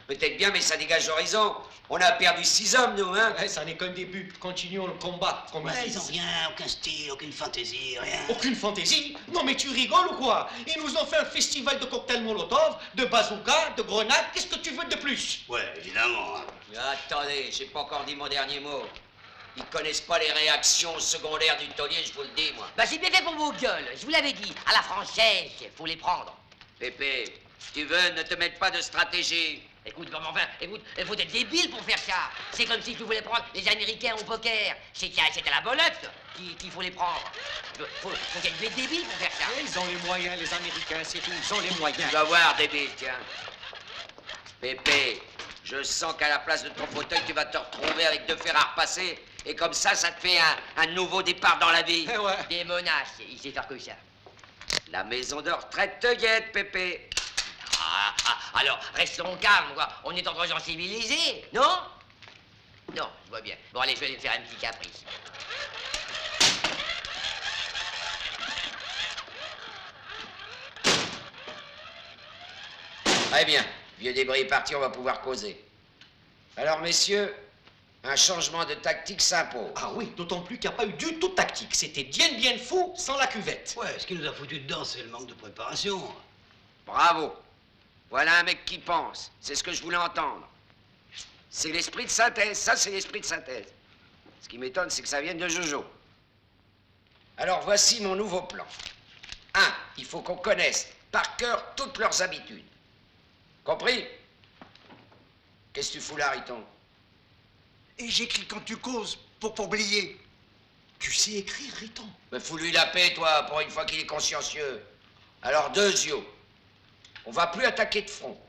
S10: Peut-être bien, mais ça dégage l'horizon. On a perdu 6 hommes, nous, hein?
S9: Ouais, ça n'est qu'un début. Continuons le combat, comme
S12: Ouais,
S9: ils
S12: ils ont
S9: disent.
S12: rien, aucun style, aucune fantaisie, rien.
S9: Aucune fantaisie? Non, mais tu rigoles ou quoi? Ils nous ont fait un festival de cocktails Molotov, de bazooka, de grenades. Qu'est-ce que tu veux de plus?
S12: Ouais, évidemment.
S10: Attendez, j'ai pas encore dit mon dernier mot. Ils connaissent pas les réactions secondaires du taulier, je vous le dis, moi.
S5: Bah c'est bien fait pour vos gueules, je vous l'avais dit. À la française, faut les prendre.
S10: Pépé, si tu veux, ne te mette pas de stratégie.
S5: Écoute, comment enfin, écoute, il faut être débile pour faire ça. C'est comme si tu voulais prendre les Américains au poker. C'est à la bolotte qu'il faut les prendre. Faut être débile pour faire ça.
S9: Ils ont les moyens, les Américains, c'est tout. Ils ont les moyens.
S10: Tu vas voir, débile, tiens. Pépé, je sens qu'à la place de ton fauteuil, tu vas te retrouver avec 2 fers à repasser. Et comme ça te fait un nouveau départ dans la vie.
S9: Eh ouais.
S5: Des menaces, il sait faire que ça.
S10: La maison de retraite te guette, Pépé.
S5: Alors, restons calmes, quoi. On est entre gens civilisés, non? Non, je vois bien. Bon, allez, je vais aller me faire un petit caprice.
S10: Très bien. Vieux débris est parti, on va pouvoir causer. Alors, messieurs, un changement de tactique s'impose.
S9: Ah oui, d'autant plus qu'il n'y a pas eu du tout de tactique. C'était bien fou sans la cuvette.
S12: Ouais, ce qui nous a foutu dedans, c'est le manque de préparation.
S10: Bravo. Voilà un mec qui pense. C'est ce que je voulais entendre. C'est l'esprit de synthèse. Ça, c'est l'esprit de synthèse. Ce qui m'étonne, c'est que ça vienne de Jojo. Alors, voici mon nouveau plan. 1. Il faut qu'on connaisse par cœur toutes leurs habitudes. Compris? Qu'est-ce que tu fous là, Riton?
S3: Et j'écris quand tu causes,
S9: pour oublier. Tu sais écrire, Riton?
S10: Mais fous-lui la paix, toi, pour une fois qu'il est consciencieux. Alors, deux yeux. On va plus attaquer de front.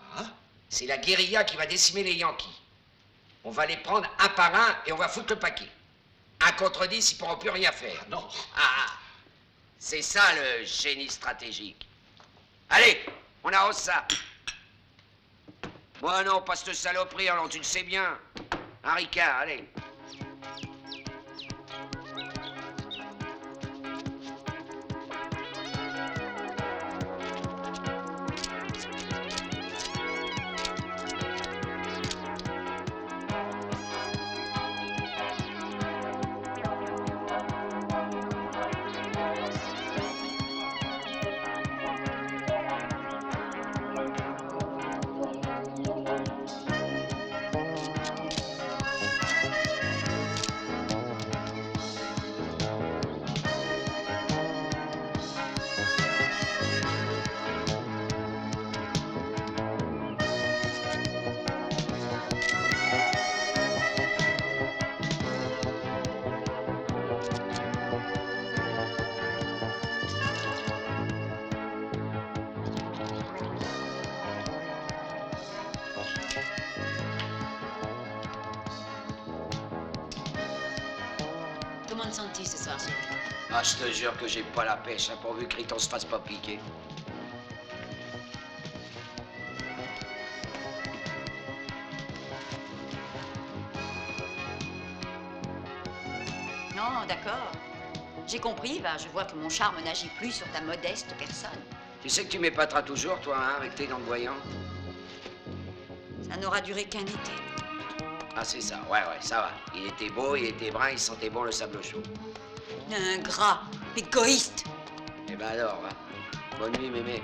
S10: C'est la guérilla qui va décimer les Yankees. On va les prendre un par un et on va foutre le paquet. 1 contre 10, ils pourront plus rien faire.
S9: Non.
S10: C'est ça le génie stratégique. Allez, on arrose ça. Moi non, pas cette saloperie, alors tu le sais bien. Un Ricard, allez.
S13: Comment te sens-tu ce soir, chérie?
S10: Ah, je te jure que j'ai pas la pêche, hein, pourvu que Riton se fasse pas piquer.
S13: Non, d'accord. J'ai compris, je vois que mon charme n'agit plus sur ta modeste personne.
S10: Tu sais que tu m'épateras toujours, toi, hein, avec tes dents de voyant.
S13: Ça n'aura duré qu'un été.
S10: Ah, c'est ça, ouais, ça va. Il était beau, il était brun, il sentait bon le sable chaud.
S13: Ingrat, égoïste.
S10: Eh ben alors, hein. Bonne nuit, mémé.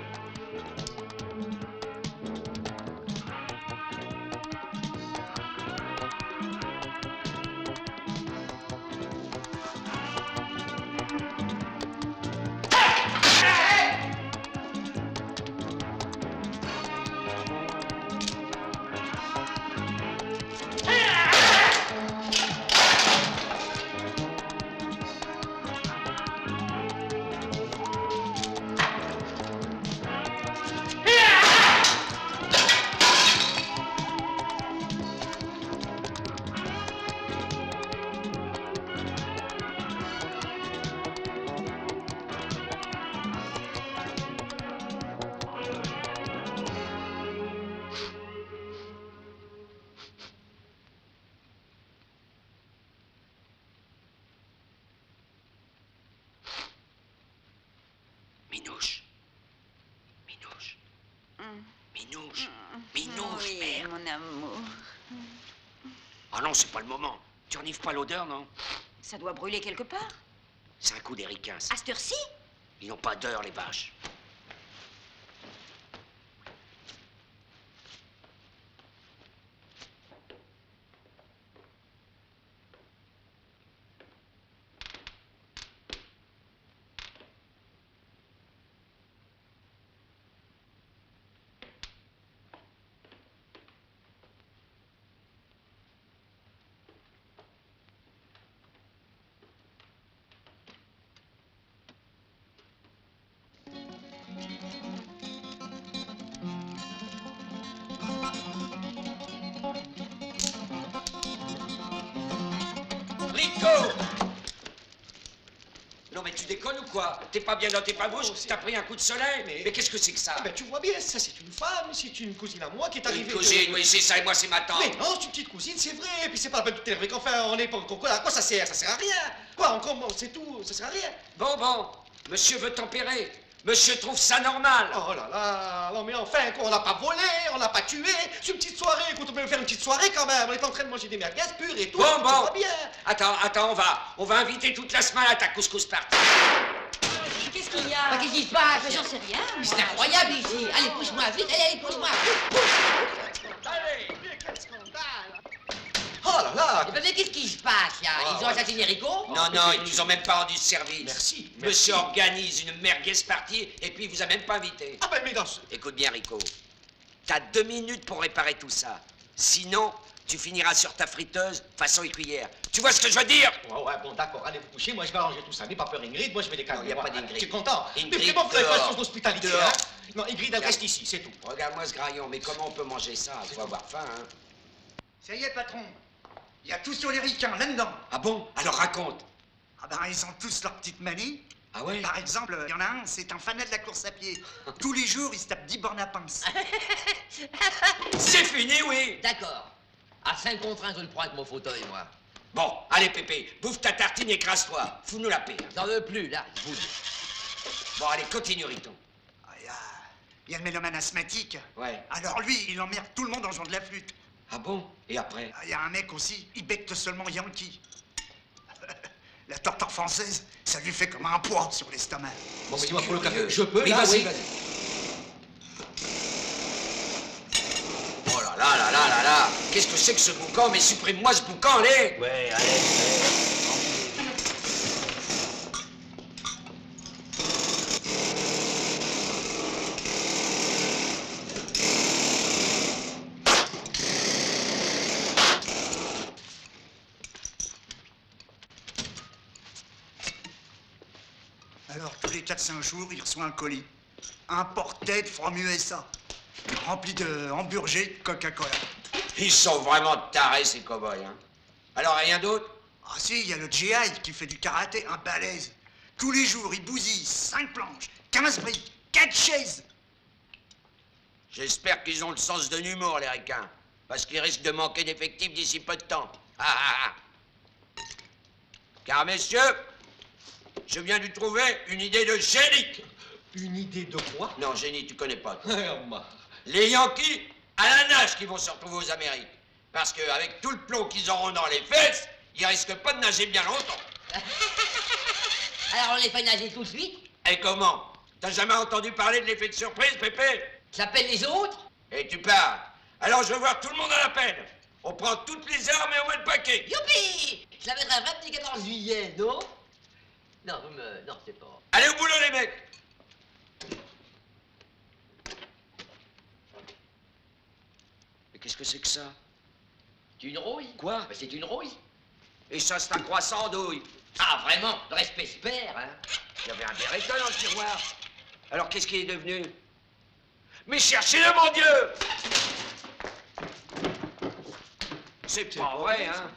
S10: Minouche. Minouche. Minouche. Minouche,
S13: Oui,
S10: merde.
S13: mon amour.
S10: Ah non, c'est pas le moment. Tu renifles pas l'odeur, non?
S13: Ça doit brûler quelque part.
S10: C'est un coup des ricains, ça.
S13: À cette heure-ci?
S10: Ils n'ont pas d'heure, les vaches. Rico! Non mais tu déconnes ou quoi? T'es pas bien dans tes pabouches? T'as pris un coup de soleil? Mais qu'est-ce que c'est que ça?
S9: Tu vois bien, ça c'est une femme, c'est une cousine à moi qui est arrivée.
S10: Une cousine, oui, c'est ça, et moi c'est ma tante.
S9: Mais non, c'est une petite cousine, c'est vrai. Et puis c'est pas la peine de t'énerver qu'enfin on est pas encore là. À quoi ça sert? Ça sert à rien. Quoi, encore, c'est tout, ça sert à rien.
S10: Bon, monsieur veut tempérer. Monsieur trouve ça normal.
S9: Oh là là, non mais enfin, quoi, on l'a pas volé, on l'a pas tué. C'est une petite soirée, écoute, on peut faire une petite soirée quand même. On est en train de manger des merguez pures et tout.
S10: Bon,
S9: ça va bien.
S10: Attends, on va inviter toute la semaine à ta couscous party.
S13: Qu'est-ce qu'il y a?
S17: Qu'est-ce qui se passe?
S13: J'en sais rien.
S17: C'est incroyable ici. Allez, pousse-moi vite, allez, pousse-moi.
S9: Allez, quel scandale. Oh là là.
S17: Mais qu'est-ce qui se passe là? Ils ont assassiné Rico?
S10: Non, ils nous ont même pas rendu service.
S9: Merci.
S10: Monsieur organise une merguez party et puis il vous a même pas invité.
S9: Ah ben mais dans ce...
S10: Écoute bien, Rico. T'as 2 minutes pour réparer tout ça. Sinon, tu finiras sur ta friteuse façon écuyère. Tu vois ce que je veux dire?
S9: Ouais, bon, d'accord, allez vous coucher, moi je vais arranger tout ça. N'aie pas peur, Ingrid, moi je vais les calmer.
S10: Non, y a pas d'Ingrid.
S9: Tu es content?
S10: Ingrid,
S9: Mais vraiment, vous n'avez pas le
S10: dehors.
S9: sens d'hospitalité,
S10: Dehors.
S9: hein? Non, Ingrid, elle reste ici, c'est tout.
S10: Regarde-moi ce graillon, mais comment on peut manger ça? Il faut avoir faim, hein?
S18: Ça y est, patron. Il y a tout sur les ricains, là-dedans.
S10: Ah bon? Alors raconte.
S18: Ah ben, ils ont tous leur petite manie.
S10: Ah ouais?
S18: Par exemple, il y en a un, c'est un fanat de la course à pied. Tous les jours, il se tape 10 bornes à pince.
S10: C'est fini, oui!
S5: D'accord. À 5 contre 1, je le prends avec mon fauteuil, moi.
S10: Bon, allez, Pépé, bouffe ta tartine et écrase-toi. Fous-nous la paix.
S5: J'en veux plus, là, je bouge.
S10: Bon, allez, continue, Riton.
S18: Il y a le mélomane asthmatique.
S10: Ouais.
S18: Alors lui, il emmerde tout le monde en jouant de la flûte.
S10: Ah bon? Et après?
S18: Il y a un mec aussi, il becte seulement Yankee. La tartare française, ça lui fait comme un poids sur l'estomac.
S9: Bon, mais dis-moi pour le café, je peux,
S10: Oui,
S9: là,
S10: vas-y,
S9: oui.
S10: vas-y. Oh là là là là là là! Qu'est-ce que c'est que ce boucan? Mais supprime-moi ce boucan, allez!
S12: Ouais, allez.
S18: Alors, tous les 4-5 jours, il reçoit un colis. Importé de From USA. Rempli de hamburgers de Coca-Cola.
S10: Ils sont vraiment tarés, ces cow-boys, hein. Alors, rien d'autre?
S18: Ah si, il y a le GI qui fait du karaté, un balèze. Tous les jours, il bousille 5 planches, 15 briques, 4 chaises.
S10: J'espère qu'ils ont le sens de l'humour, les ricains. Parce qu'ils risquent de manquer d'effectifs d'ici peu de temps. Ah, ah, ah. Car, messieurs, je viens de trouver une idée de génie.
S9: Une idée de quoi?
S10: Non, génie, tu connais pas. toi.
S9: Moi.
S10: Les Yankees, à la nage, qui vont se retrouver aux Amériques. Parce qu'avec tout le plomb qu'ils auront dans les fesses, ils risquent pas de nager bien longtemps.
S5: Alors on les fait nager tout de suite.
S10: Et comment? T'as jamais entendu parler de l'effet de surprise, Pépé?
S5: J'appelle les autres.
S10: Et tu parles. Alors je veux voir tout le monde à la peine. On prend toutes les armes et on met le paquet.
S5: Youpi! Je la mettrai un vrai petit 14 juillet, non? Non, non, c'est pas...
S10: Allez au boulot, les mecs. Mais qu'est-ce que c'est que ça?
S5: C'est une rouille.
S10: Quoi?
S5: Mais c'est une rouille.
S10: Et ça, c'est un croissant douille.
S5: Ah, vraiment? Le respect se perd, hein?
S10: Il y avait un beretta dans le tiroir. Alors qu'est-ce qu'il est devenu? Mais cherchez-le, mon Dieu! C'est pas vrai, hein?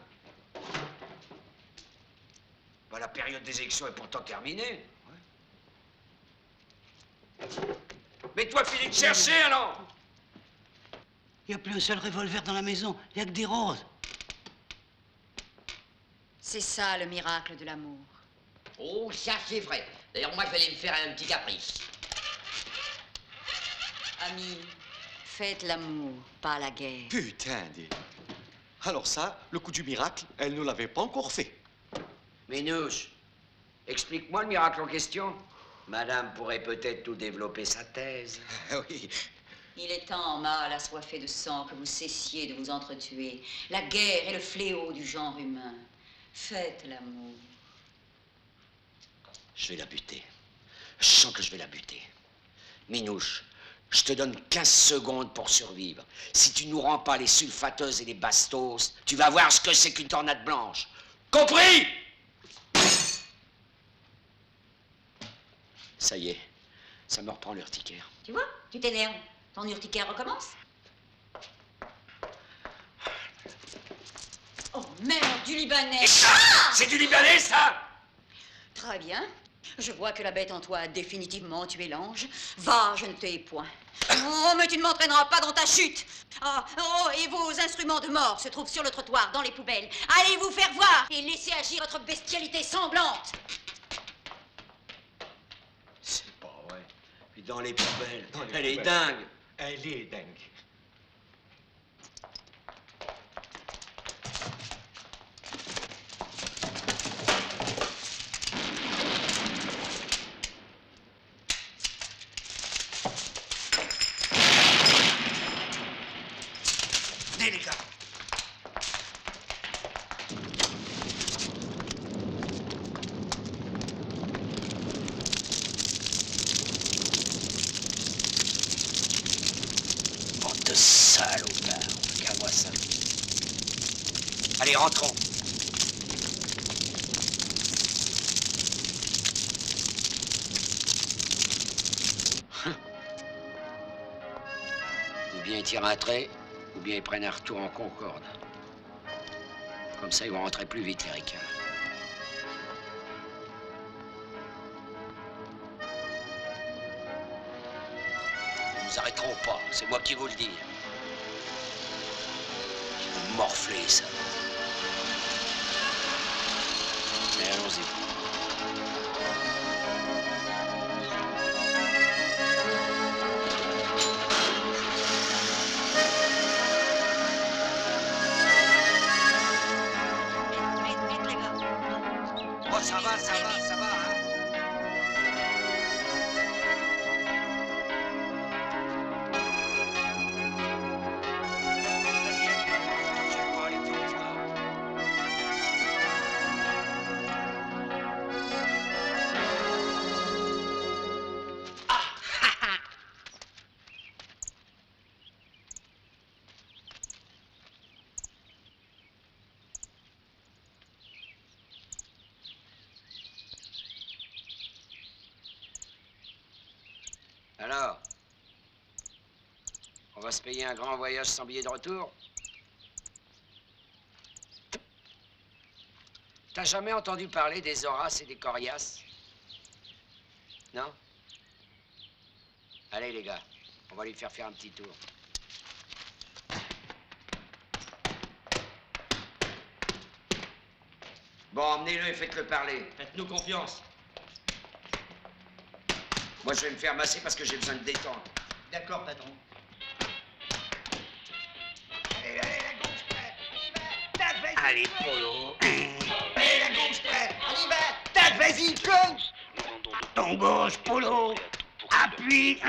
S10: Bah, la période des élections est pourtant terminée. Mais toi, Philippe, cherchez alors!
S12: Il n'y a plus un seul revolver dans la maison, il n'y a que des roses.
S13: C'est ça le miracle de l'amour.
S5: Oh, ça, c'est vrai. D'ailleurs, moi, je vais aller me faire un petit caprice.
S13: Amis, faites l'amour, pas la guerre.
S15: Putain, dis. Alors ça, le coup du miracle, elle ne l'avait pas encore fait.
S10: Minouche, explique-moi le miracle en question. Madame pourrait peut-être tout développer sa thèse.
S15: Oui.
S13: Il est temps, mâle assoiffé de sang, que vous cessiez de vous entretuer. La guerre est le fléau du genre humain. Faites l'amour.
S10: Je vais la buter. Je sens que je vais la buter. Minouche, je te donne 15 secondes pour survivre. Si tu nous rends pas les sulfateuses et les bastos, tu vas voir ce que c'est qu'une tornade blanche. Compris? Ça y est, ça me reprend l'urticaire.
S13: Tu vois, tu t'énerves. Ton urticaire recommence. Oh merde, du Libanais.
S10: Et ça, c'est du Libanais, ça?
S13: Très bien. Je vois que la bête en toi a définitivement tué l'ange. Va, je ne t'ai point. Oh, mais tu ne m'entraîneras pas dans ta chute. Ah, oh, et vos instruments de mort se trouvent sur le trottoir, dans les poubelles. Allez vous faire voir et laissez agir votre bestialité sanglante.
S10: C'est pas vrai. Puis dans les poubelles, elle est dingue.
S9: Elle est dingue.
S18: Venez, les gars.
S10: Bande de salopard. Regarde-moi ça. rentrons.
S5: Ou bien ils tirent un trait, ou bien ils prennent un retour en Concorde. Comme ça, ils vont rentrer plus vite, les ricains. Ils nous arrêteront pas, c'est moi qui vous le dis. Ils vont morfler, ça. Mais allons-y.
S10: Oh, ça va, hein.
S5: Alors, on va se payer un grand voyage sans billet de retour? T'as jamais entendu parler des Horaces et des Coriaces? Non? Allez, les gars, on va lui faire un petit tour.
S10: Bon, emmenez-le et faites-le parler.
S9: Faites-nous confiance.
S10: Moi, je vais me faire masser parce que j'ai besoin de détendre.
S18: D'accord, patron.
S10: Allez, Polo.
S18: Allez, la gauche, prêt. On y va. Tac, vas-y, con. Ton gauche, Polo. Appuie.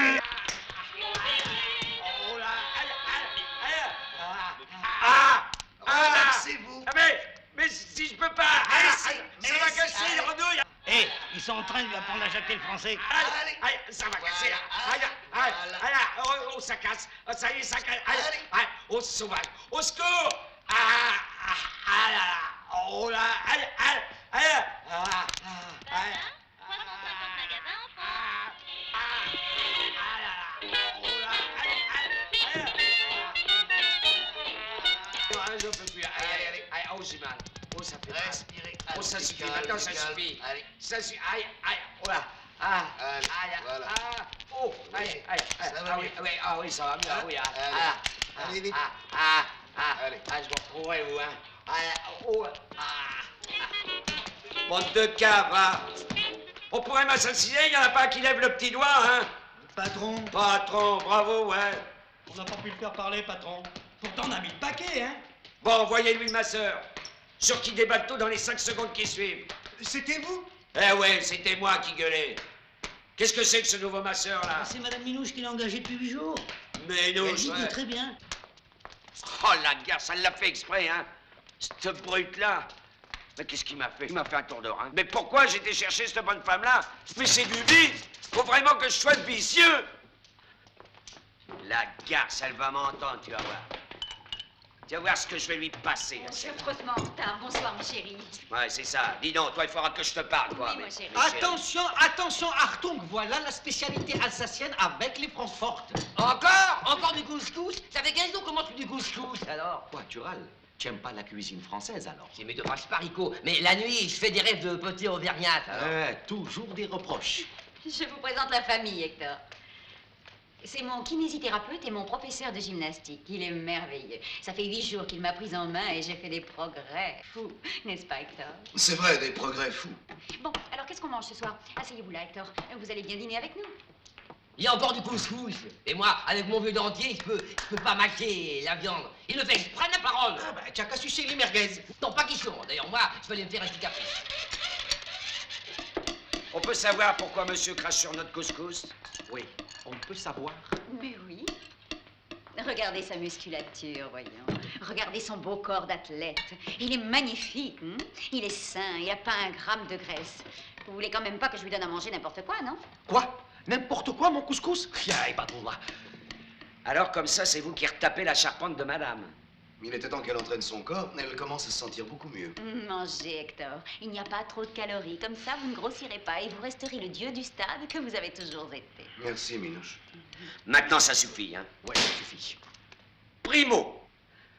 S10: Relaxez-vous. Mais si je peux pas. Ça va casser, le renouille.
S12: Hé, ils sont en train de prendre la jaquette français.
S10: Allez, ça va casser. Oh, ça casse. Ça y est, ça casse. Allez, au sauvage. Au secours. Oh là, allez. Je peux plus. Allez. Oh, j'ai mal. Oh, ça fait mal.
S18: Respirez.
S10: Oh, ça suffit. Maintenant, ça suffit.
S18: Allez.
S10: Ça suffit. Aïe. Oh là.
S18: Voilà.
S10: Oh, aïe.
S18: Ça va mieux.
S10: Oui, ça va mieux. Ah oui.
S18: Allez, vite.
S10: Allez. Je me retrouverai où, hein. Bande de caves, hein. On pourrait m'assassiner, il n'y en a pas un qui lève le petit doigt, hein.
S18: Patron.
S10: Patron, bravo, ouais.
S9: On n'a pas pu le faire parler, patron. Pourtant, on a mis le paquet, hein.
S10: Bon, envoyez-lui le masseur. Sur qui déballe tout dans les 5 secondes qui suivent.
S18: C'était vous?
S10: Eh ouais, c'était moi qui gueulais. Qu'est-ce que c'est que ce nouveau masseur, là?
S12: C'est Madame Minouche qui l'a engagé depuis 8 jours.
S10: Mais nous,
S12: Elle dit qu'il est très bien.
S10: Oh, la guerre, ça l'a fait exprès, hein. Cette brute-là. Mais qu'est-ce qu'il m'a fait? Il m'a fait un tour de rein. Mais pourquoi j'ai été chercher cette bonne femme-là? Mais c'est du vice. Faut vraiment que je sois vicieux. La garce, elle va m'entendre, tu vas voir. Tu vas voir ce que je vais lui passer.
S13: Je suis affreusement en retard. Bonsoir, mon chéri.
S10: Ouais, c'est ça. Dis donc, toi, il faudra que je te parle, toi.
S13: Oui, mon chéri.
S9: Attention, Hartung, voilà la spécialité alsacienne avec les Francfort.
S17: Encore du couscous? Ça fait 15 ans qu'on mange du couscous, alors.
S9: Quoi, tu râles? Tu aimes pas la cuisine française, alors?
S17: C'est mes deux phrases paricots. Mais la nuit, je fais des rêves de petits auvergnates, alors.
S9: Toujours des reproches.
S13: Je vous présente la famille, Hector. C'est mon kinésithérapeute et mon professeur de gymnastique. Il est merveilleux. Ça fait 8 jours qu'il m'a prise en main et j'ai fait des progrès fous. N'est-ce pas, Hector?
S18: C'est vrai, des progrès fous.
S13: Bon, alors qu'est-ce qu'on mange ce soir? Asseyez-vous là, Hector. Vous allez bien dîner avec nous.
S17: Il y a encore du couscous. Et moi, avec mon vieux dentier, je peux pas mâcher la viande. Il le fait, je prends la parole.
S9: Tu as qu'à sucer les merguez.
S17: Non, pas question. D'ailleurs, moi, je vais aller me faire un petit café.
S10: On peut savoir pourquoi monsieur crache sur notre couscous?
S9: Oui, on peut savoir.
S13: Mais oui. Regardez sa musculature, voyons. Regardez son beau corps d'athlète. Il est magnifique, hein? Il est sain, il n'y a pas un gramme de graisse. Vous voulez quand même pas que je lui donne à manger n'importe quoi, non?
S9: Quoi? N'importe quoi, mon couscous? Pas là.
S10: Alors, comme ça, c'est vous qui retapez la charpente de madame.
S19: Il était temps qu'elle entraîne son corps. Elle commence à se sentir beaucoup mieux.
S11: Mangez, Hector. Il n'y a pas trop de calories. Comme ça, vous ne grossirez pas et vous resterez le dieu du stade que vous avez toujours été.
S19: Merci, Minouche.
S10: Maintenant, ça suffit, hein? Ouais, ça suffit. Primo,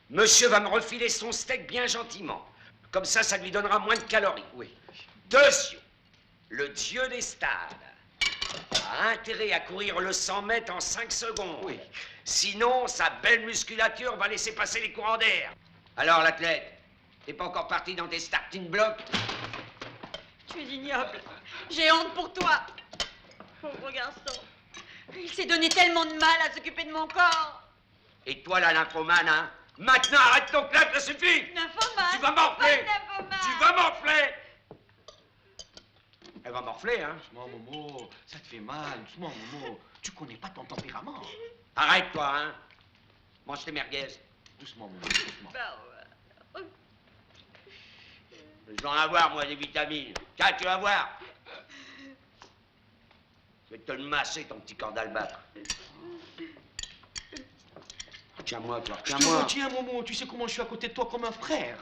S10: monsieur va me refiler son steak bien gentiment. Comme ça lui donnera moins de calories. Oui. Deuxième, le dieu des stades a intérêt à courir le 100 mètres en 5 secondes. Oui. Sinon, sa belle musculature va laisser passer les courants d'air. Alors, l'athlète, t'es pas encore parti dans tes starting blocks?
S13: Tu es ignoble. J'ai honte pour toi. Pauvre garçon. Il s'est donné tellement de mal à s'occuper de mon corps.
S10: Et toi, la nymphomane, hein? Maintenant, arrête ton clap, ça suffit!
S13: Nymphomane?
S10: Tu vas morfler!
S13: Pas nymphomane!
S10: Tu vas morfler! Elle va morfler, hein?
S9: Doucement, Momo. Ça te fait mal. Doucement, Momo. Tu connais pas ton tempérament.
S10: Arrête, toi, hein? Mange tes merguez.
S9: Doucement, Momo, doucement.
S10: Je vais en avoir, moi, des vitamines. Tiens, tu vas voir. Je vais te le masser, ton petit corps d'albâtre. Tiens-moi, toi,
S9: Je te
S10: tiens-moi.
S9: retiens, Momo. Tu sais comment je suis à côté de toi comme un frère.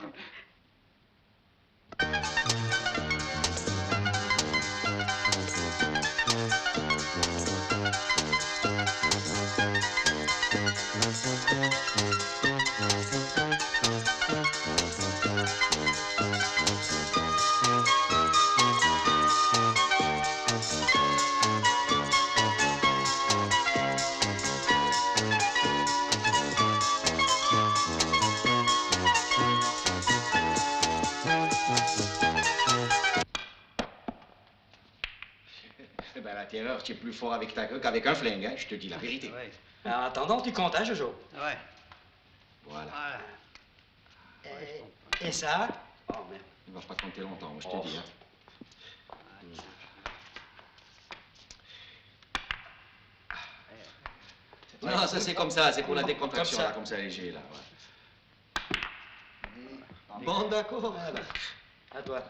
S15: Eh ben, la terreur, tu es plus fort avec ta queue qu'avec un flingue, hein, je te dis la vérité.
S20: Ouais. En attendant, tu comptes, hein, Jojo?
S12: Ouais.
S15: Voilà.
S20: Et ça?
S12: Oh, merde.
S15: Il va pas compter longtemps, moi, je te dis. Hein. Non, ça c'est comme ça, c'est pour la décontraction, là, comme ça, léger, là. Ouais. Bon, d'accord.
S20: À toi.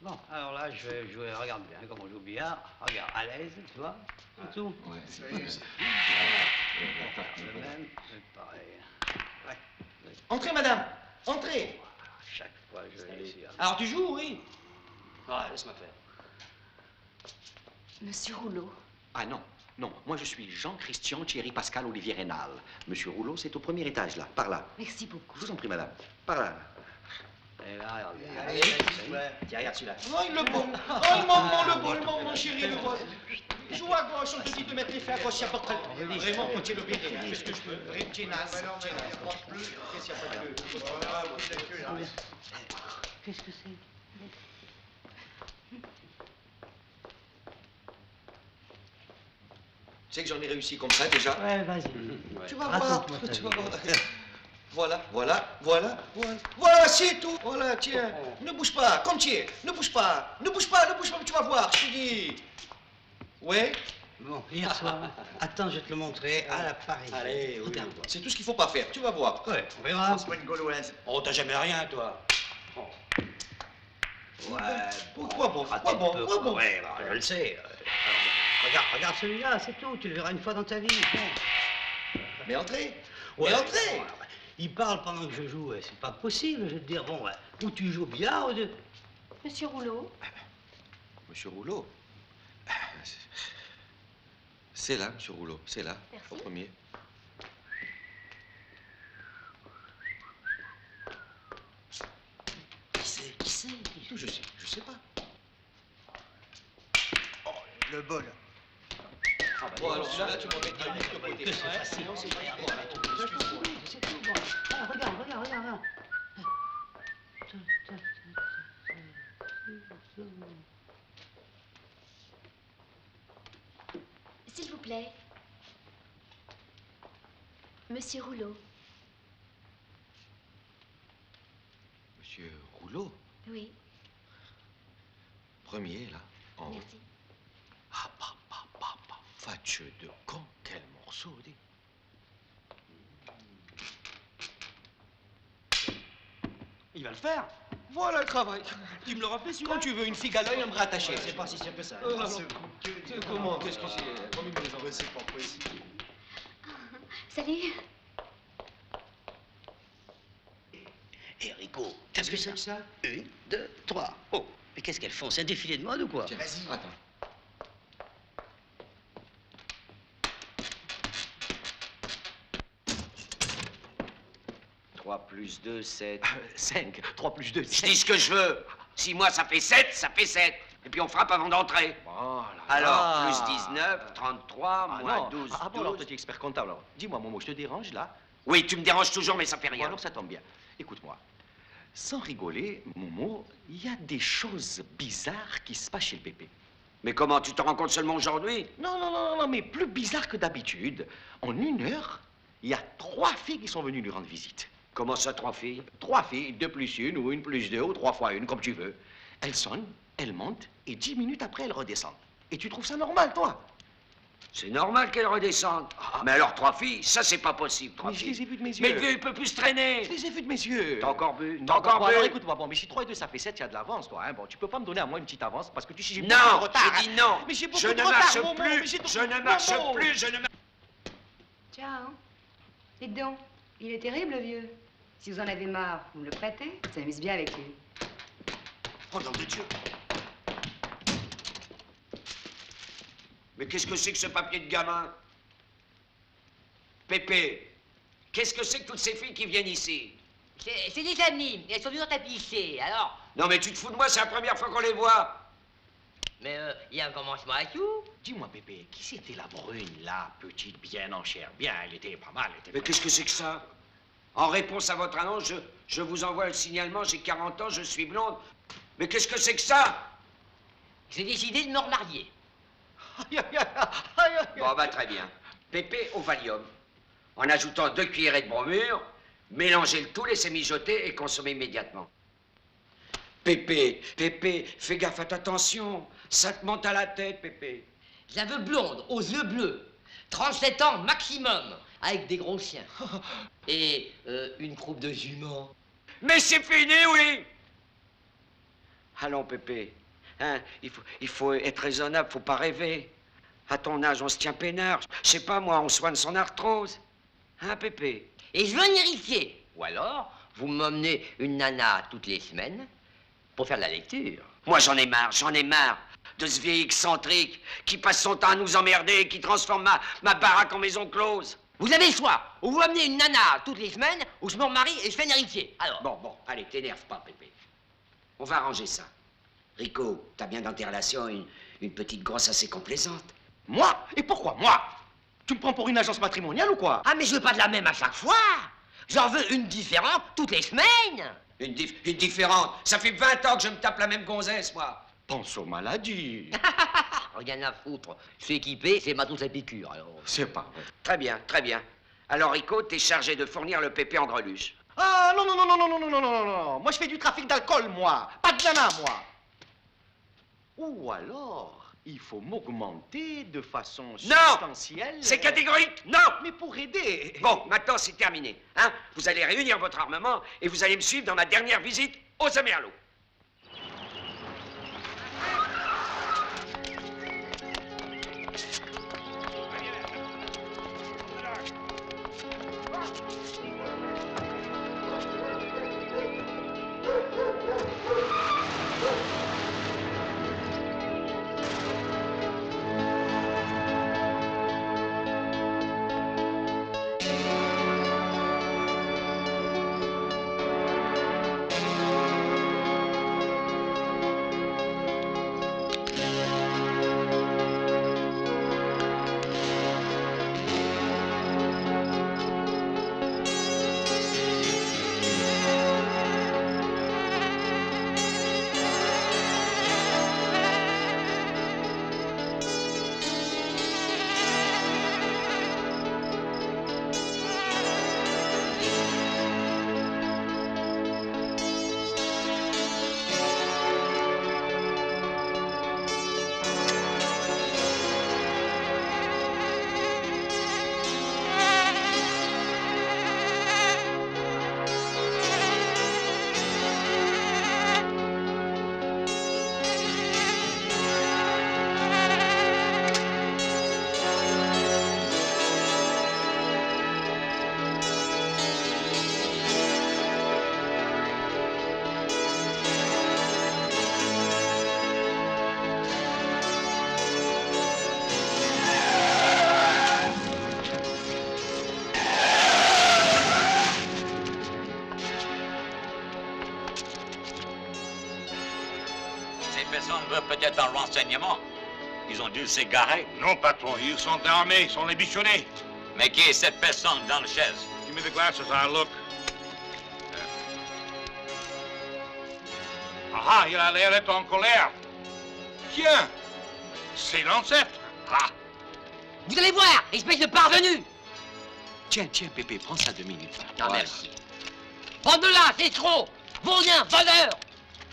S12: Bon, alors là, je vais jouer, regarde bien comment on joue au billard. Regarde, à l'aise, tu vois, c'est tout.
S15: Ouais, c'est
S12: Le même, c'est pareil. Ouais.
S9: Entrez, madame. Entrez.
S12: Chaque fois, je vais réussir.
S9: Alors, tu joues, oui?
S20: Ouais, laisse-moi faire.
S11: Monsieur Rouleau.
S15: Ah non, non, moi je suis Jean-Christian Thierry Pascal Olivier Rénal. Monsieur Rouleau, c'est au premier étage, là, par là.
S11: Merci beaucoup.
S15: Je vous en prie, madame. Par là.
S12: Et là, regarde bien.
S20: Allez, tiens, regarde celui-là.
S9: Oh, il le bon. Oh, le moment, mon chéri, le bon. Joue à gauche, on te dit de mettre les faits à gauche, il n'y a pas de problème. Vraiment, quand tu es le bébé, qu'est-ce que je peux? Tienas. Qu'est-ce qu'il y a pas de...
S12: Qu'est-ce que c'est?
S15: Tu sais que j'en ai réussi comme ça, déjà?
S12: Ouais, vas-y.
S15: Tu vas voir, tu vas voir. Voilà, voilà, voilà, voilà.
S9: Voilà, c'est tout. Voilà, tiens. Ne bouge pas, comme tu es. Ne bouge pas. Ne bouge pas, ne bouge pas, tu vas voir, je te dis. Ouais?
S12: Bon, hier soir, attends, je vais te le montrer à la Paris.
S9: Allez, oui.
S12: Regarde-toi.
S15: C'est tout ce qu'il faut pas faire, tu vas voir.
S12: Ouais, on verra.
S20: C'est pas une gauloise. Oh, t'as jamais rien, toi.
S12: Ouais,
S9: Pourquoi bon?
S12: Pourquoi
S9: bon?
S12: Ouais, bah, je le sais. Regarde celui-là, c'est tout. Tu le verras une fois dans ta vie. Bon.
S9: Mais entrez.
S12: Ouais,
S9: Mais entrez.
S12: bon, il parle pendant que je joue. Ouais, c'est pas possible. Je vais te dire, bon, ouais, ou tu joues bien, ou de...
S11: Monsieur Rouleau.
S15: Monsieur Rouleau. C'est là, monsieur Rouleau, c'est là, au premier.
S12: Qui c'est?
S15: Je sais pas.
S18: Oh, le bol.
S15: Bon, alors celui-là, tu m'en mets de l'autre côté.
S12: C'est facile. C'est tout, bon. Ah, regarde.
S11: S'il vous plaît. Monsieur Rouleau.
S15: Monsieur Rouleau,
S11: Oui,
S15: premier, là, en haut.
S11: merci.
S15: Ah, fatcheux de con, quel morceau, dis.
S9: Il va le faire. Voilà le travail. Tu me le rappelles, celui-là? Quand tu veux une figue à l'œil, un bras attaché.
S20: C'est pas si simple que ça.
S9: Comment? Qu'est-ce que c'est? Comme une maison.
S18: C'est pas possible.
S11: Salut.
S12: Hé, Rico, qu'est-ce que c'est que ça? 1, 2, 3. Oh, mais qu'est-ce qu'elles font? C'est un défilé de mode ou quoi?
S15: Vas-y. Attends.
S10: 3 plus 2, 7.
S15: 5. 3 plus 2, 5.
S10: Je dis ce que je veux. 6 mois, ça fait 7, ça fait 7. Et puis on frappe avant d'entrer. Alors, plus 19, 33, moins
S15: non.
S10: 12,
S15: Ah bon, alors
S10: 12.
S15: toi, tu es expert comptable. Alors, dis-moi, Momo, je te dérange, là?
S10: Oui, tu me déranges toujours, mais ça fait
S15: Bon,
S10: rien.
S15: alors, ça tombe bien. Écoute-moi. Sans rigoler, Momo, il y a des choses bizarres qui se passent chez le bébé.
S10: Mais comment, tu te rends compte seulement aujourd'hui?
S15: Non, mais plus bizarre que d'habitude. En 1 heure, il y a 3 filles qui sont venues lui rendre visite.
S10: Comment ça, 3 filles?
S15: 3 filles, 2 plus 1, ou 1 plus 2, ou 3 fois 1, comme tu veux. Elles sonnent, elles montent, et 10 minutes après, elles redescendent. Et tu trouves ça normal, toi?
S10: C'est normal qu'elles redescendent. Mais alors, 3 filles, ça, c'est pas possible, 3
S15: Mais je
S10: filles.
S15: les ai vues de mes yeux.
S10: Mais le vieux, il peut plus se traîner.
S15: Je les ai vues de mes yeux.
S10: T'as encore bu?
S15: Non,
S10: T'as encore
S15: bon,
S10: bu?
S15: alors écoute-moi, bon, mais si 3 et 2 ça fait 7, il y a de l'avance, toi, hein. Bon, tu peux pas me donner à moi une petite avance parce que tu sais, j'ai beaucoup de
S10: Non,
S15: retard.
S10: j'ai dit non.
S15: Mais j'ai beaucoup
S10: Je
S15: de
S10: ne
S15: retard,
S10: marche
S15: Momo,
S10: plus.
S15: mais j'ai
S10: Je ne marche
S15: Momo.
S10: plus. Je ne marche.
S21: Ciao. Dites donc, il est terrible, le vieux. Si vous en avez marre, vous me le prêtez? Ça m'amuse bien avec lui.
S10: Oh, nom de Dieu. Mais qu'est-ce que c'est que ce papier de gamin? Pépé, qu'est-ce que c'est que toutes ces filles qui viennent ici?
S5: C'est des amis, elles sont venues tapisser, alors.
S10: Non, mais tu te fous de moi, c'est la première fois qu'on les voit.
S5: Mais il y a un commencement à tout.
S15: Dis-moi, bébé, qui c'était la brune, là, petite, bien en chair? Bien, elle était pas mal, elle était
S10: Mais qu'est-ce que c'est que ça? En réponse à votre annonce, je vous envoie le signalement, j'ai 40 ans, je suis blonde. Mais qu'est-ce que c'est que ça?
S5: J'ai décidé de me remarier.
S10: Bon, bah très bien. Pépé au Valium. En ajoutant 2 cuillerées de bromure, mélangez le tout, laissez mijoter et consommez immédiatement. Pépé, fais gaffe à ta tension. Ça te monte à la tête, Pépé.
S5: Je la veux blonde, aux yeux bleus. 37 ans maximum, avec des gros chiens. Et une troupe de juments.
S10: Mais c'est fini, oui. Allons, Pépé. Hein, il faut être raisonnable, faut pas rêver. À ton âge, on se tient peinard. Je sais pas, moi, on soigne son arthrose. Hein, Pépé?
S5: Et je veux un héritier. Ou alors, vous m'emmenez une nana toutes les semaines pour faire de la lecture.
S10: Moi, j'en ai marre de ce vieil excentrique qui passe son temps à nous emmerder et qui transforme ma baraque en maison close.
S5: Vous avez le choix. Ou vous m'amenez une nana toutes les semaines, ou je me remarie et je fais un héritier. Alors.
S10: Bon, allez, t'énerve pas, Pépé. On va arranger ça. Rico, t'as bien dans tes relations une petite grosse assez complaisante.
S15: Moi? Et pourquoi moi? Tu me prends pour une agence matrimoniale ou quoi?
S5: Ah, mais je veux pas de la même à chaque fois. J'en veux une différente toutes les semaines.
S10: Une différente? Ça fait 20 ans que je me tape la même gonzesse, moi.
S15: Pense aux maladies.
S5: Rien à foutre. Je suis équipé, c'est ma douce à piqûre, alors.
S15: C'est pas vrai.
S10: Très bien, très bien. Alors, Rico, t'es chargé de fournir le pépé en greluche.
S15: Ah, non. Moi, je fais du trafic d'alcool, moi. Pas de nana, moi. Ou alors, il faut m'augmenter de façon substantielle.
S10: C'est catégorique, non.
S15: Mais pour aider.
S10: Bon, maintenant, c'est terminé. Hein? Vous allez réunir votre armement et vous allez me suivre dans ma dernière visite aux Amerlots.
S14: personne veut peut-être un renseignement. Ils ont dû s'égarer.
S1: Non, patron, ils sont armés, ils sont les bichonnés.
S14: Mais qui est cette personne dans la chaise?
S1: Give me the glasses, I'll look. Ah, il a l'air d'être en colère. Tiens, c'est l'ancêtre. Ah.
S17: Vous allez voir, espèce de parvenu!
S9: Tiens, Pépé, prends ça 2 minutes.
S17: Non, merci. Prends de là, c'est trop! Vaurien, voleur!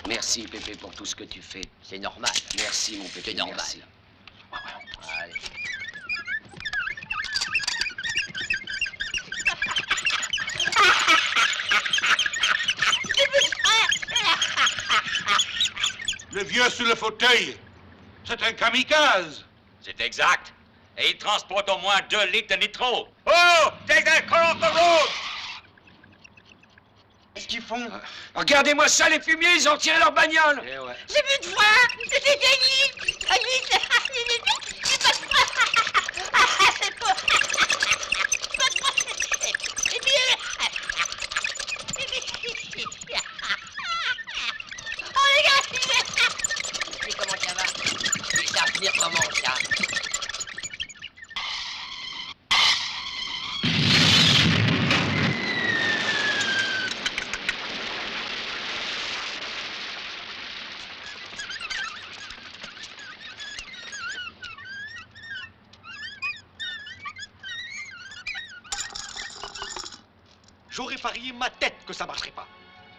S10: Merci, Pépé, pour tout ce que tu fais.
S17: C'est normal.
S10: Merci, mon Pépé,
S17: C'est normal.
S10: merci.
S17: Allez.
S1: Le vieux sur le fauteuil, c'est un kamikaze.
S14: C'est exact. Et il transporte au moins 2 litres de nitro. Oh! Take that car off the road!
S10: Qu'est-ce qu'ils font? Regardez-moi ça, les fumiers, ils ont tiré leur bagnole.
S17: Eh ouais.
S13: J'ai plus de foi. C'est Alice. Alice. J'ai pas de foi. C'est quoi? Pas de foi. Oh les gars.
S17: Mais comment ça va? Ils savent venir comment, ça?
S9: J'aurais parié ma tête que ça marcherait pas.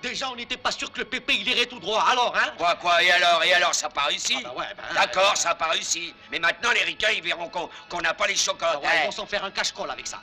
S9: Déjà, on n'était pas sûr que le Pépé, il irait tout droit. Alors, hein?
S10: Quoi, et alors, ça n'a pas réussi?
S9: Ah bah ouais, ben,
S10: D'accord, ça n'a pas réussi. Mais maintenant, les ricains, ils verront qu'on n'a pas les chocottes.
S9: Ah ouais, ils vont s'en faire un cache-colle avec ça.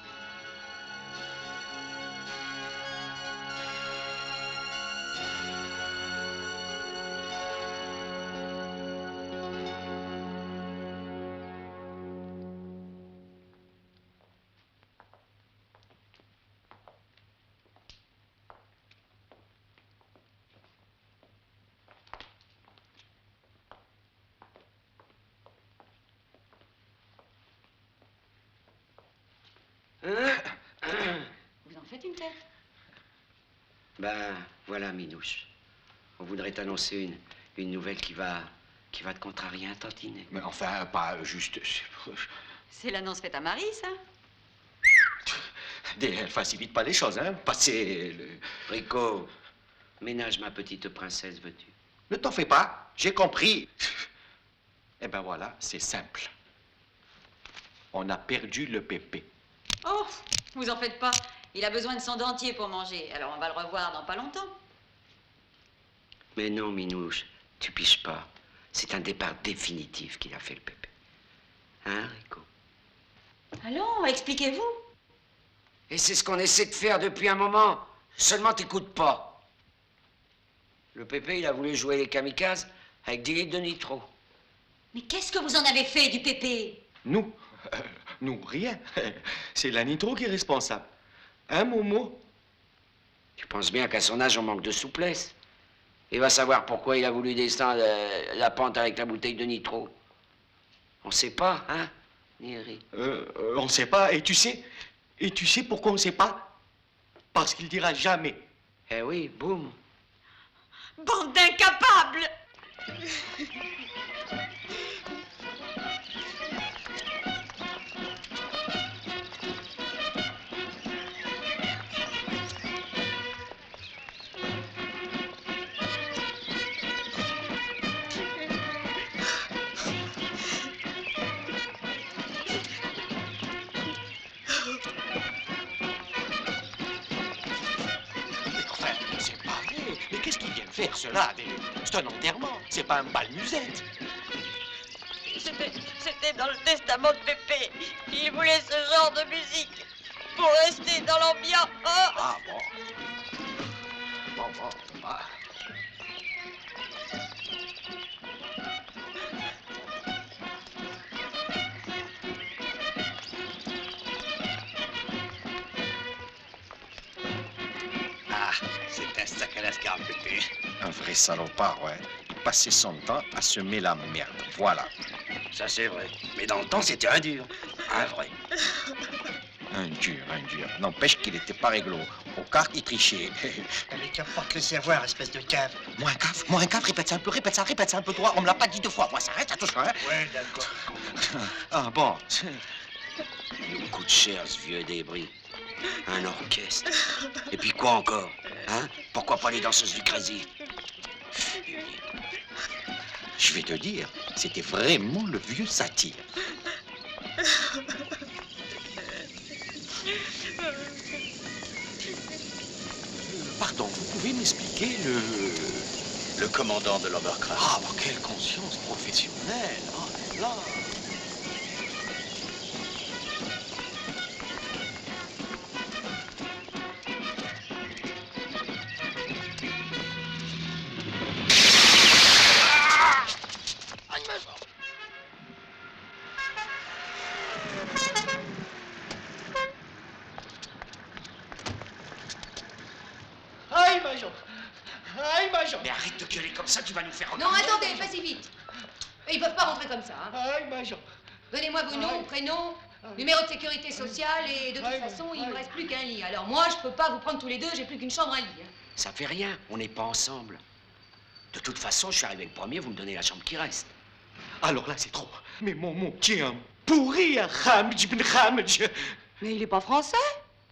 S13: Vous en faites une tête.
S10: Ben, voilà, Minouche. On voudrait t'annoncer une nouvelle qui va te contrarier un tantinet.
S15: Mais enfin, pas juste...
S13: C'est l'annonce faite à Marie, ça?
S15: Elle facilite pas les choses, hein. Passer le...
S10: Rico, ménage ma petite princesse, veux-tu?
S15: Ne t'en fais pas, j'ai compris. Eh ben voilà, c'est simple. On a perdu le Pépé.
S13: Oh, vous en faites pas. Il a besoin de son dentier pour manger. Alors on va le revoir dans pas longtemps.
S10: Mais non, Minouche, tu piges pas. C'est un départ définitif qu'il a fait, le Pépé. Hein, Rico?
S13: Allons, expliquez-vous.
S10: Et c'est ce qu'on essaie de faire depuis un moment. Seulement, t'écoutes pas. Le Pépé, il a voulu jouer les kamikazes avec 10 litres de nitro.
S13: Mais qu'est-ce que vous en avez fait du Pépé?
S15: Nous? Nous, rien. C'est la nitro qui est responsable. Hein, Momo?
S10: Tu penses bien qu'à son âge, on manque de souplesse. Il va savoir pourquoi il a voulu descendre la pente avec la bouteille de nitro. On sait pas, hein, Neri?
S15: On sait pas, et tu sais pourquoi on sait pas? Parce qu'il dira jamais.
S10: Eh oui, boum.
S13: Bande d'incapables!
S15: Enfin, c'est pas vrai. Mais qu'est-ce qu'il vient faire, cela? C'est un enterrement, c'est pas un bal musette.
S16: C'était dans le testament de Pépé. Il voulait ce genre de musique pour rester dans l'ambiance.
S15: Ah bon. Bah.
S9: Ah, c'est un sacré lascar, Pépé.
S15: Un vrai salopard, ouais. Il passait son temps à semer la merde, voilà.
S9: Ça, c'est vrai. Mais dans le temps, c'était un dur. Un vrai.
S15: Un dur. N'empêche qu'il était pas réglo. Aux cartes, il trichait.
S18: Mais qu'importe, laissez voir, espèce de cave.
S15: Moi un cave, répète ça un peu, toi. On me l'a pas dit 2 fois. Moi, ça reste à tout ça, hein.
S18: Ouais, d'accord.
S15: Ah, bon.
S10: Il nous coûte cher, ce vieux débris. Un orchestre. Et puis quoi encore? Hein? Pourquoi pas les danseuses du Crazy?
S15: Je vais te dire, c'était vraiment le vieux satire. Pardon, vous pouvez m'expliquer
S19: Le commandant de l'Oberkraft.
S15: Ah, bah, quelle conscience professionnelle. Oh là là.
S9: Aïe, ma jambe. Aïe, ma jambe.
S10: Mais arrête de gueuler comme ça, tu vas nous faire
S16: Non, attendez, pas si vite. Ils peuvent pas rentrer comme ça. Hein.
S9: Aïe, ma jambe.
S16: Donnez-moi vos noms, prénoms, numéro de sécurité sociale et de toute façon, il ne me reste plus qu'un lit. Alors moi, je peux pas vous prendre tous les deux, j'ai plus qu'une chambre, un lit. Hein.
S10: Ça fait rien, on n'est pas ensemble. De toute façon, je suis arrivé le premier, vous me donnez la chambre qui reste.
S9: Alors là, c'est trop. Mais mon Dieu, un pourri, un Khamj ibn Khamj.
S21: Mais il est pas français?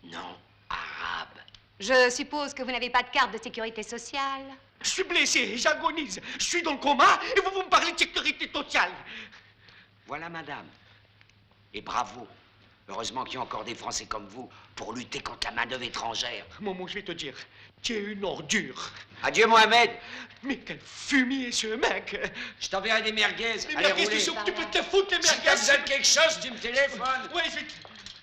S10: Non, arabe.
S21: Je suppose que vous n'avez pas de carte de sécurité sociale.
S9: Je suis blessé, j'agonise. Je suis dans le coma et vous me parlez de sécurité sociale.
S10: Voilà, madame. Et bravo. Heureusement qu'il y a encore des Français comme vous pour lutter contre la main-d'œuvre étrangère.
S9: Maman, je vais te dire, tu es une ordure.
S10: Adieu, Mohamed.
S9: Mais quel fumier, ce mec.
S10: Je t'enverrai des merguez.
S9: Les
S10: Allez,
S9: merguez,
S10: roulez.
S9: tu peux te foutre, les
S10: Si
S9: merguez.
S10: t'as besoin de quelque chose, tu me téléphones.
S9: Ouais, je vais...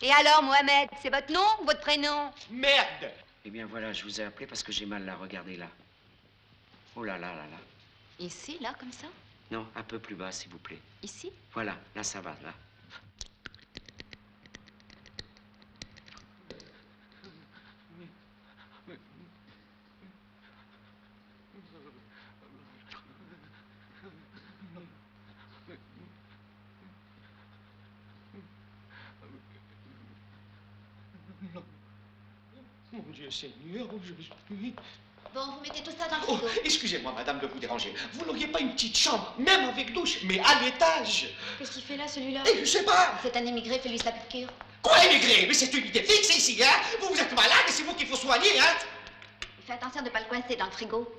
S21: Et alors, Mohamed, c'est votre nom ou votre prénom?
S9: Merde.
S10: Eh bien, voilà, je vous ai appelé parce que j'ai mal là. Regardez là. Oh là là là là.
S11: Ici, là, comme ça?
S10: Non, un peu plus bas, s'il vous plaît.
S11: Ici?
S10: Voilà, là, ça va, là.
S9: Mon Dieu Seigneur, je suis...
S11: Bon, vous mettez tout ça dans le
S9: Oh,
S11: frigo.
S9: excusez-moi, madame, de vous déranger. Vous n'auriez pas une petite chambre, même avec douche, mais à l'étage?
S11: Qu'est-ce qu'il fait là, celui-là?
S9: Je sais pas.
S11: C'est un émigré, fais-lui sa piqûre.
S9: Quoi, émigré? Mais c'est une idée fixe ici, hein? Vous êtes malade et c'est vous qu'il faut soigner, hein?
S11: Fais attention de ne pas le coincer dans le frigo.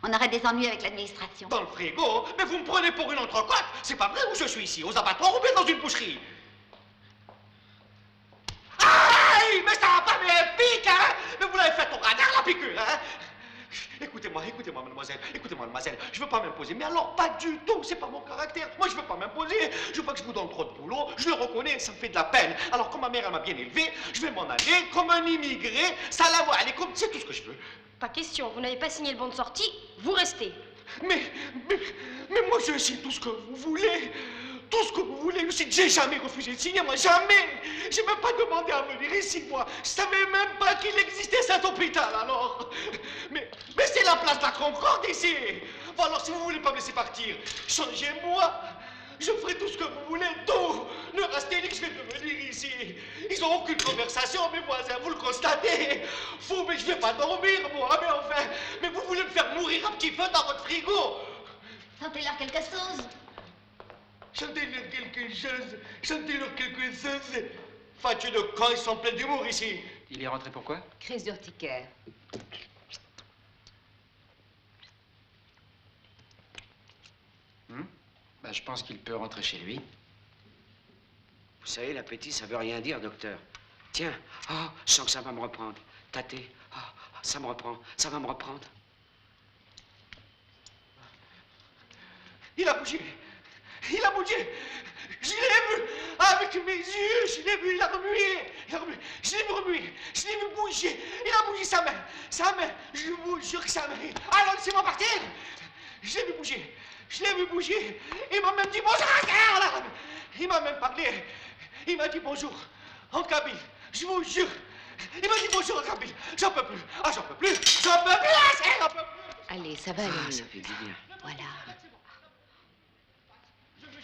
S11: On aurait des ennuis avec l'administration.
S9: Dans le frigo? Mais vous me prenez pour une entrecôte? C'est pas vrai où je suis ici? Aux abattoirs ou bien dans une boucherie? Aïe! Mais ça va pas, mais elle pique, hein? Mais vous l'avez fait au radar, la piqûre, hein? Écoutez-moi, mademoiselle, je veux pas m'imposer, mais alors pas du tout, c'est pas mon caractère. Moi, je veux pas m'imposer, je veux pas que je vous donne trop de boulot, je le reconnais, ça me fait de la peine. Alors, comme ma mère, elle m'a bien élevé, je vais m'en aller comme un immigré, salam alaikum, c'est tout ce que je veux.
S21: Pas question, vous n'avez pas signé le bon de sortie, vous restez.
S9: Mais moi, je signe tout ce que vous voulez. Tout ce que vous voulez. J'ai jamais refusé de signer, moi, jamais. J'ai même pas demandé à venir ici, moi. Je savais même pas qu'il existait cet hôpital, alors. Mais c'est la place de la Concorde ici. Bon, alors, si vous voulez pas me laisser partir, changez-moi. Je ferai tout ce que vous voulez, tout. Ne restez que je vais devenir ici. Ils ont aucune conversation, mes voisins, vous le constatez. Fou, mais je vais pas dormir, moi, mais enfin. Mais vous voulez me faire mourir un petit peu dans votre frigo.
S11: Sentez-leur quelque chose.
S9: Chantez-leur quelque chose. Chantez-leur quelque chose. Fâcheux de camp, ils sont pleins d'humour ici.
S2: Il est rentré pourquoi?
S21: Crise d'urticaire.
S2: Bah, je pense qu'il peut rentrer chez lui.
S10: Vous savez, l'appétit, ça veut rien dire, docteur. Tiens, je sens que ça va me reprendre. Tâtez. Ça me reprend. Ça va me reprendre.
S9: Il a bougé. Il a bougé. Je l'ai vu avec mes yeux. Je l'ai vu, il a remué. Je l'ai vu remuer. Je l'ai vu bouger. Il a bougé sa main. Sa main. Je vous jure que sa main. Alors, laissez-moi partir. Je l'ai vu bouger. Je l'ai vu bouger. Il m'a même dit bonjour en arabe. Il m'a même parlé. Il m'a dit bonjour en kabyle. Je vous jure. Il m'a dit bonjour en kabyle. J'en peux plus. Ah, j'en peux plus. J'en peux plus. J'en peux plus.
S21: Allez, ça va aller.
S10: Ça fait du bien.
S21: Voilà.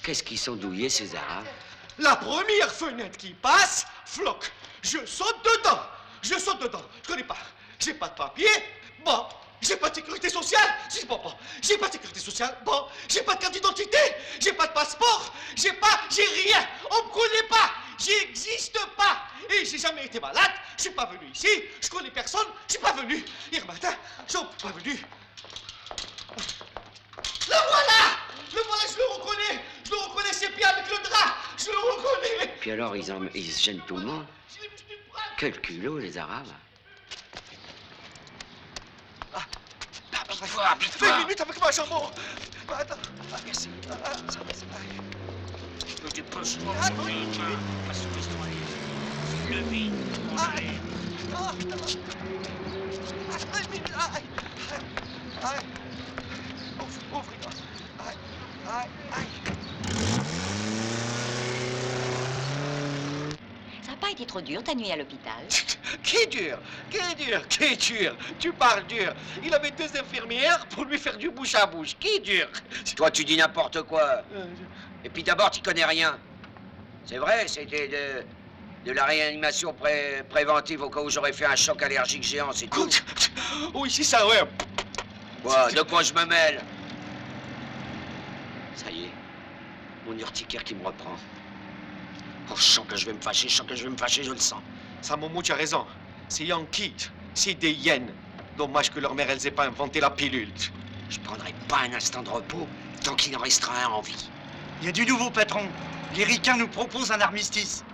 S10: Qu'est-ce qu'ils sont douillés, ces Arabes?
S9: La première fenêtre qui passe, floc. Je saute dedans. Je saute dedans. Je connais pas. J'ai pas de papier. Bon. J'ai pas de sécurité sociale. Si bon. J'ai pas de sécurité sociale. Bon. J'ai pas de carte d'identité. J'ai pas de passeport. J'ai rien. On me connaît pas. J'existe pas. Et j'ai jamais été malade. Je suis pas venu ici. Je connais personne. Je suis pas venu. Hier matin, je suis pas venu. Le voilà. Le voilà, je le reconnais. Je le reconnais, ses pieds avec le drap. Je le reconnais.
S10: Puis alors, ils se gênent tout le monde. Quel culot, les Arabes.
S9: Fais une minute avec moi, Jambon. Attends. Merci. Ça va.
S14: Je te pose mon vite, parce que le vide,
S13: Ça n'a pas été trop dur ta nuit à l'hôpital?
S9: Qui est dur? Tu parles dur. Il avait 2 infirmières pour lui faire du bouche à bouche. Qui est dur?
S10: Toi, tu dis n'importe quoi. Et puis d'abord, tu connais rien. C'est vrai, c'était de la réanimation préventive au cas où j'aurais fait un choc allergique géant, c'est tout.
S9: Oui, c'est ça, ouais.
S10: Quoi, de quoi je me mêle? Ça y est, mon urticaire qui me reprend. Oh, je sens que je vais me fâcher, je le sens.
S9: Ça, Momo, tu as raison. C'est Yankee, c'est des hyènes. Dommage que leur mère, elles aient pas inventé la pilule.
S10: Je prendrai pas un instant de repos tant qu'il en restera un en vie.
S18: Il y a du nouveau, patron. Les ricains nous proposent un armistice.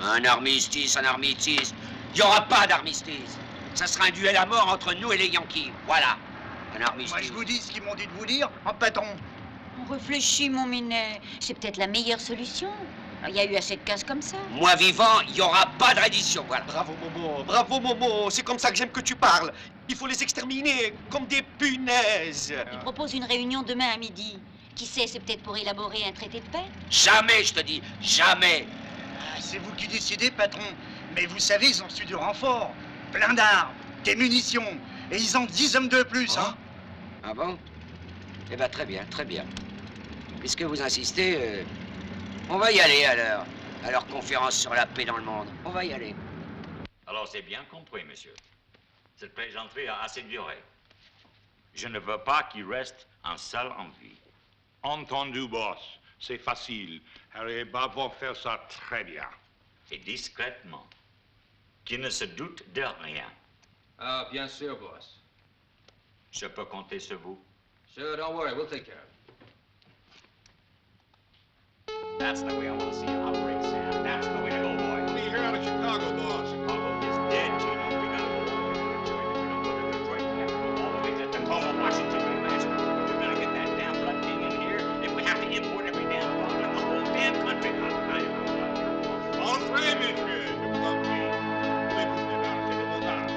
S10: Un armistice. Il n'y aura pas d'armistice. Ça sera un duel à mort entre nous et les Yankees. Voilà. Un armistice.
S18: Moi, je vous dis ce qu'ils m'ont dit de vous dire, en patron.
S13: On réfléchit, mon Minet. C'est peut-être la meilleure solution. Il y a eu assez de cases comme ça.
S10: Moi vivant, il n'y aura pas de reddition, voilà.
S9: Bravo, Momo. C'est comme ça que j'aime que tu parles. Il faut les exterminer comme des punaises.
S13: Il propose une réunion demain à midi. Qui sait, c'est peut-être pour élaborer un traité de paix?
S10: Jamais, je te dis, jamais.
S18: C'est vous qui décidez, patron. Mais vous savez, ils ont reçu du renfort. Plein d'armes, des munitions. Et ils ont 10 hommes de plus, hein.
S10: Ah bon? Eh bien, très bien. Puisque vous insistez, on va y aller à leur conférence sur la paix dans le monde. On va y aller.
S14: Alors, c'est bien compris, monsieur. Cette plaisanterie a assez duré. Je ne veux pas qu'il reste un seul en vie.
S1: Entendu, boss. C'est facile. Harry et Bob vont faire ça très bien.
S14: Et discrètement. Qu'il ne se doute de rien.
S4: Ah, bien sûr, boss.
S14: Je peux compter sur vous.
S4: Sure, don't worry, we'll take care of it.
S14: That's the way I want to see it operate, Sam. That's the way to go, boy.
S1: What do you hear out of Chicago, boss?
S14: Chicago is dead, Gino. We gotta go all the way to Detroit. If we don't go to Detroit, we have to go all the way to Tacoma, Washington. Can you imagine? We're gonna get that damn blood king in here. If we have to import every damn product in the whole damn country, I'll tell you what.
S1: Entrez, messieurs. Je vous en prie. Vous êtes débarrassés de vos armes.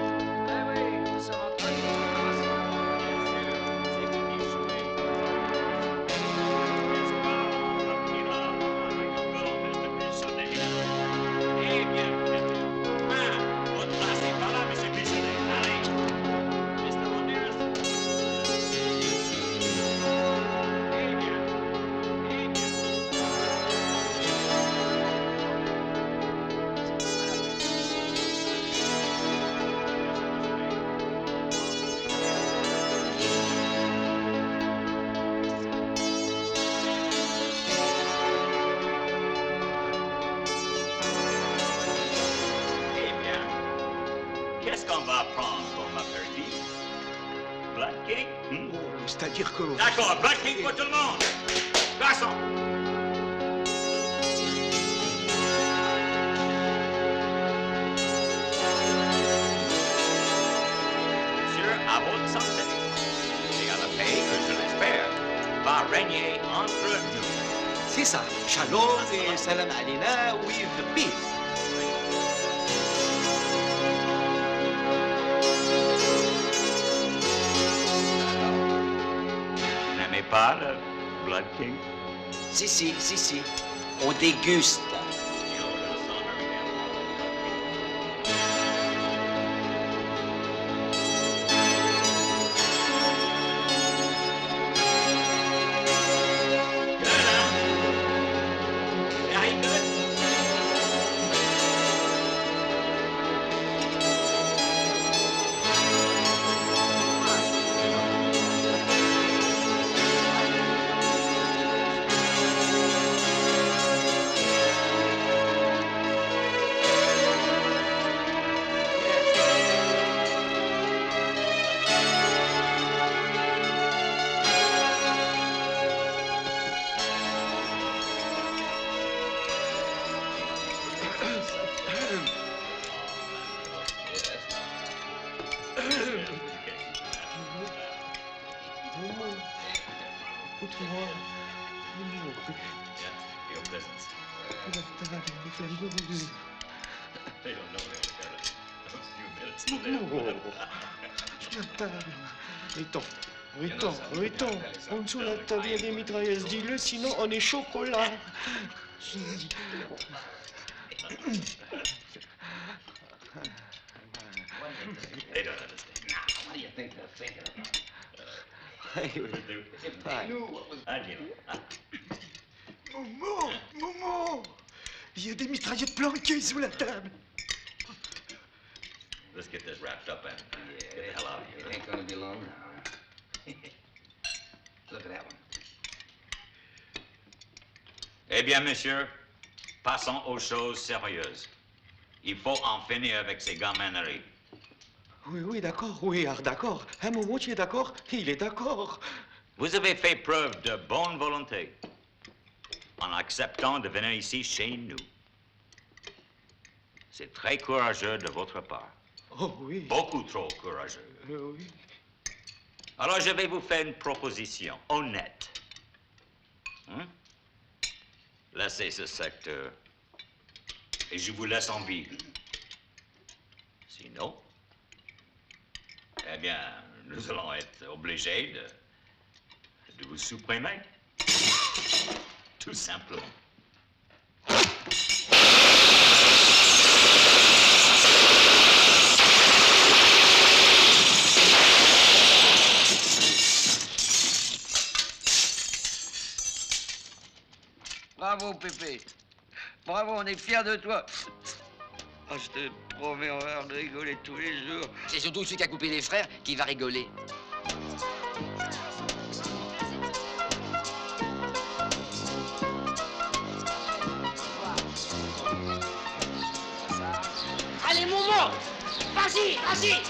S14: Qu'est-ce qu'on va prendre comme apéritif? Blood cake?
S9: C'est-à-dire que...
S14: D'accord, blood cake pour tout le monde. Garçon. Monsieur, à votre santé. Et à la paix que je l'espère va régner entre nous.
S9: C'est ça. Shalom et salam alina with peace.
S14: N'aimez pas le Blood King?
S10: Si. On déguste.
S14: peasants. They don't know they only got a few minutes to live.
S9: Riton, en dessous de la table, il y a des mitrailleuses. Dis-le, sinon on est chocolat.
S14: They don't understand.
S4: What do you think they're thinking about?
S14: If they knew what was...
S9: Momo, il y a des mitraillettes planquées sous la table.
S14: Let's get this wrapped up and get the hell out of here.
S4: It ain't gonna be long now. Look at that one.
S14: Eh bien, monsieur, passons aux choses sérieuses. Il faut en finir avec ces gamineries.
S9: Oui, d'accord, d'accord. À un moment, tu es d'accord, il est d'accord.
S14: Vous avez fait preuve de bonne volonté en acceptant de venir ici chez nous. C'est très courageux de votre part.
S9: Oh oui.
S14: Beaucoup trop courageux.
S9: Oui.
S14: Alors, je vais vous faire une proposition honnête. Hein? Laissez ce secteur et je vous laisse en vie. Sinon, eh bien, nous allons être obligés de vous supprimer. Tout simplement.
S10: Bravo, Pépé. Bravo, on est fiers de toi. Ah, je te promets, on va rigoler tous les jours.
S5: C'est surtout celui qui a coupé les frères qui va rigoler.
S10: Allez, Momo! Vas-y, vas-y!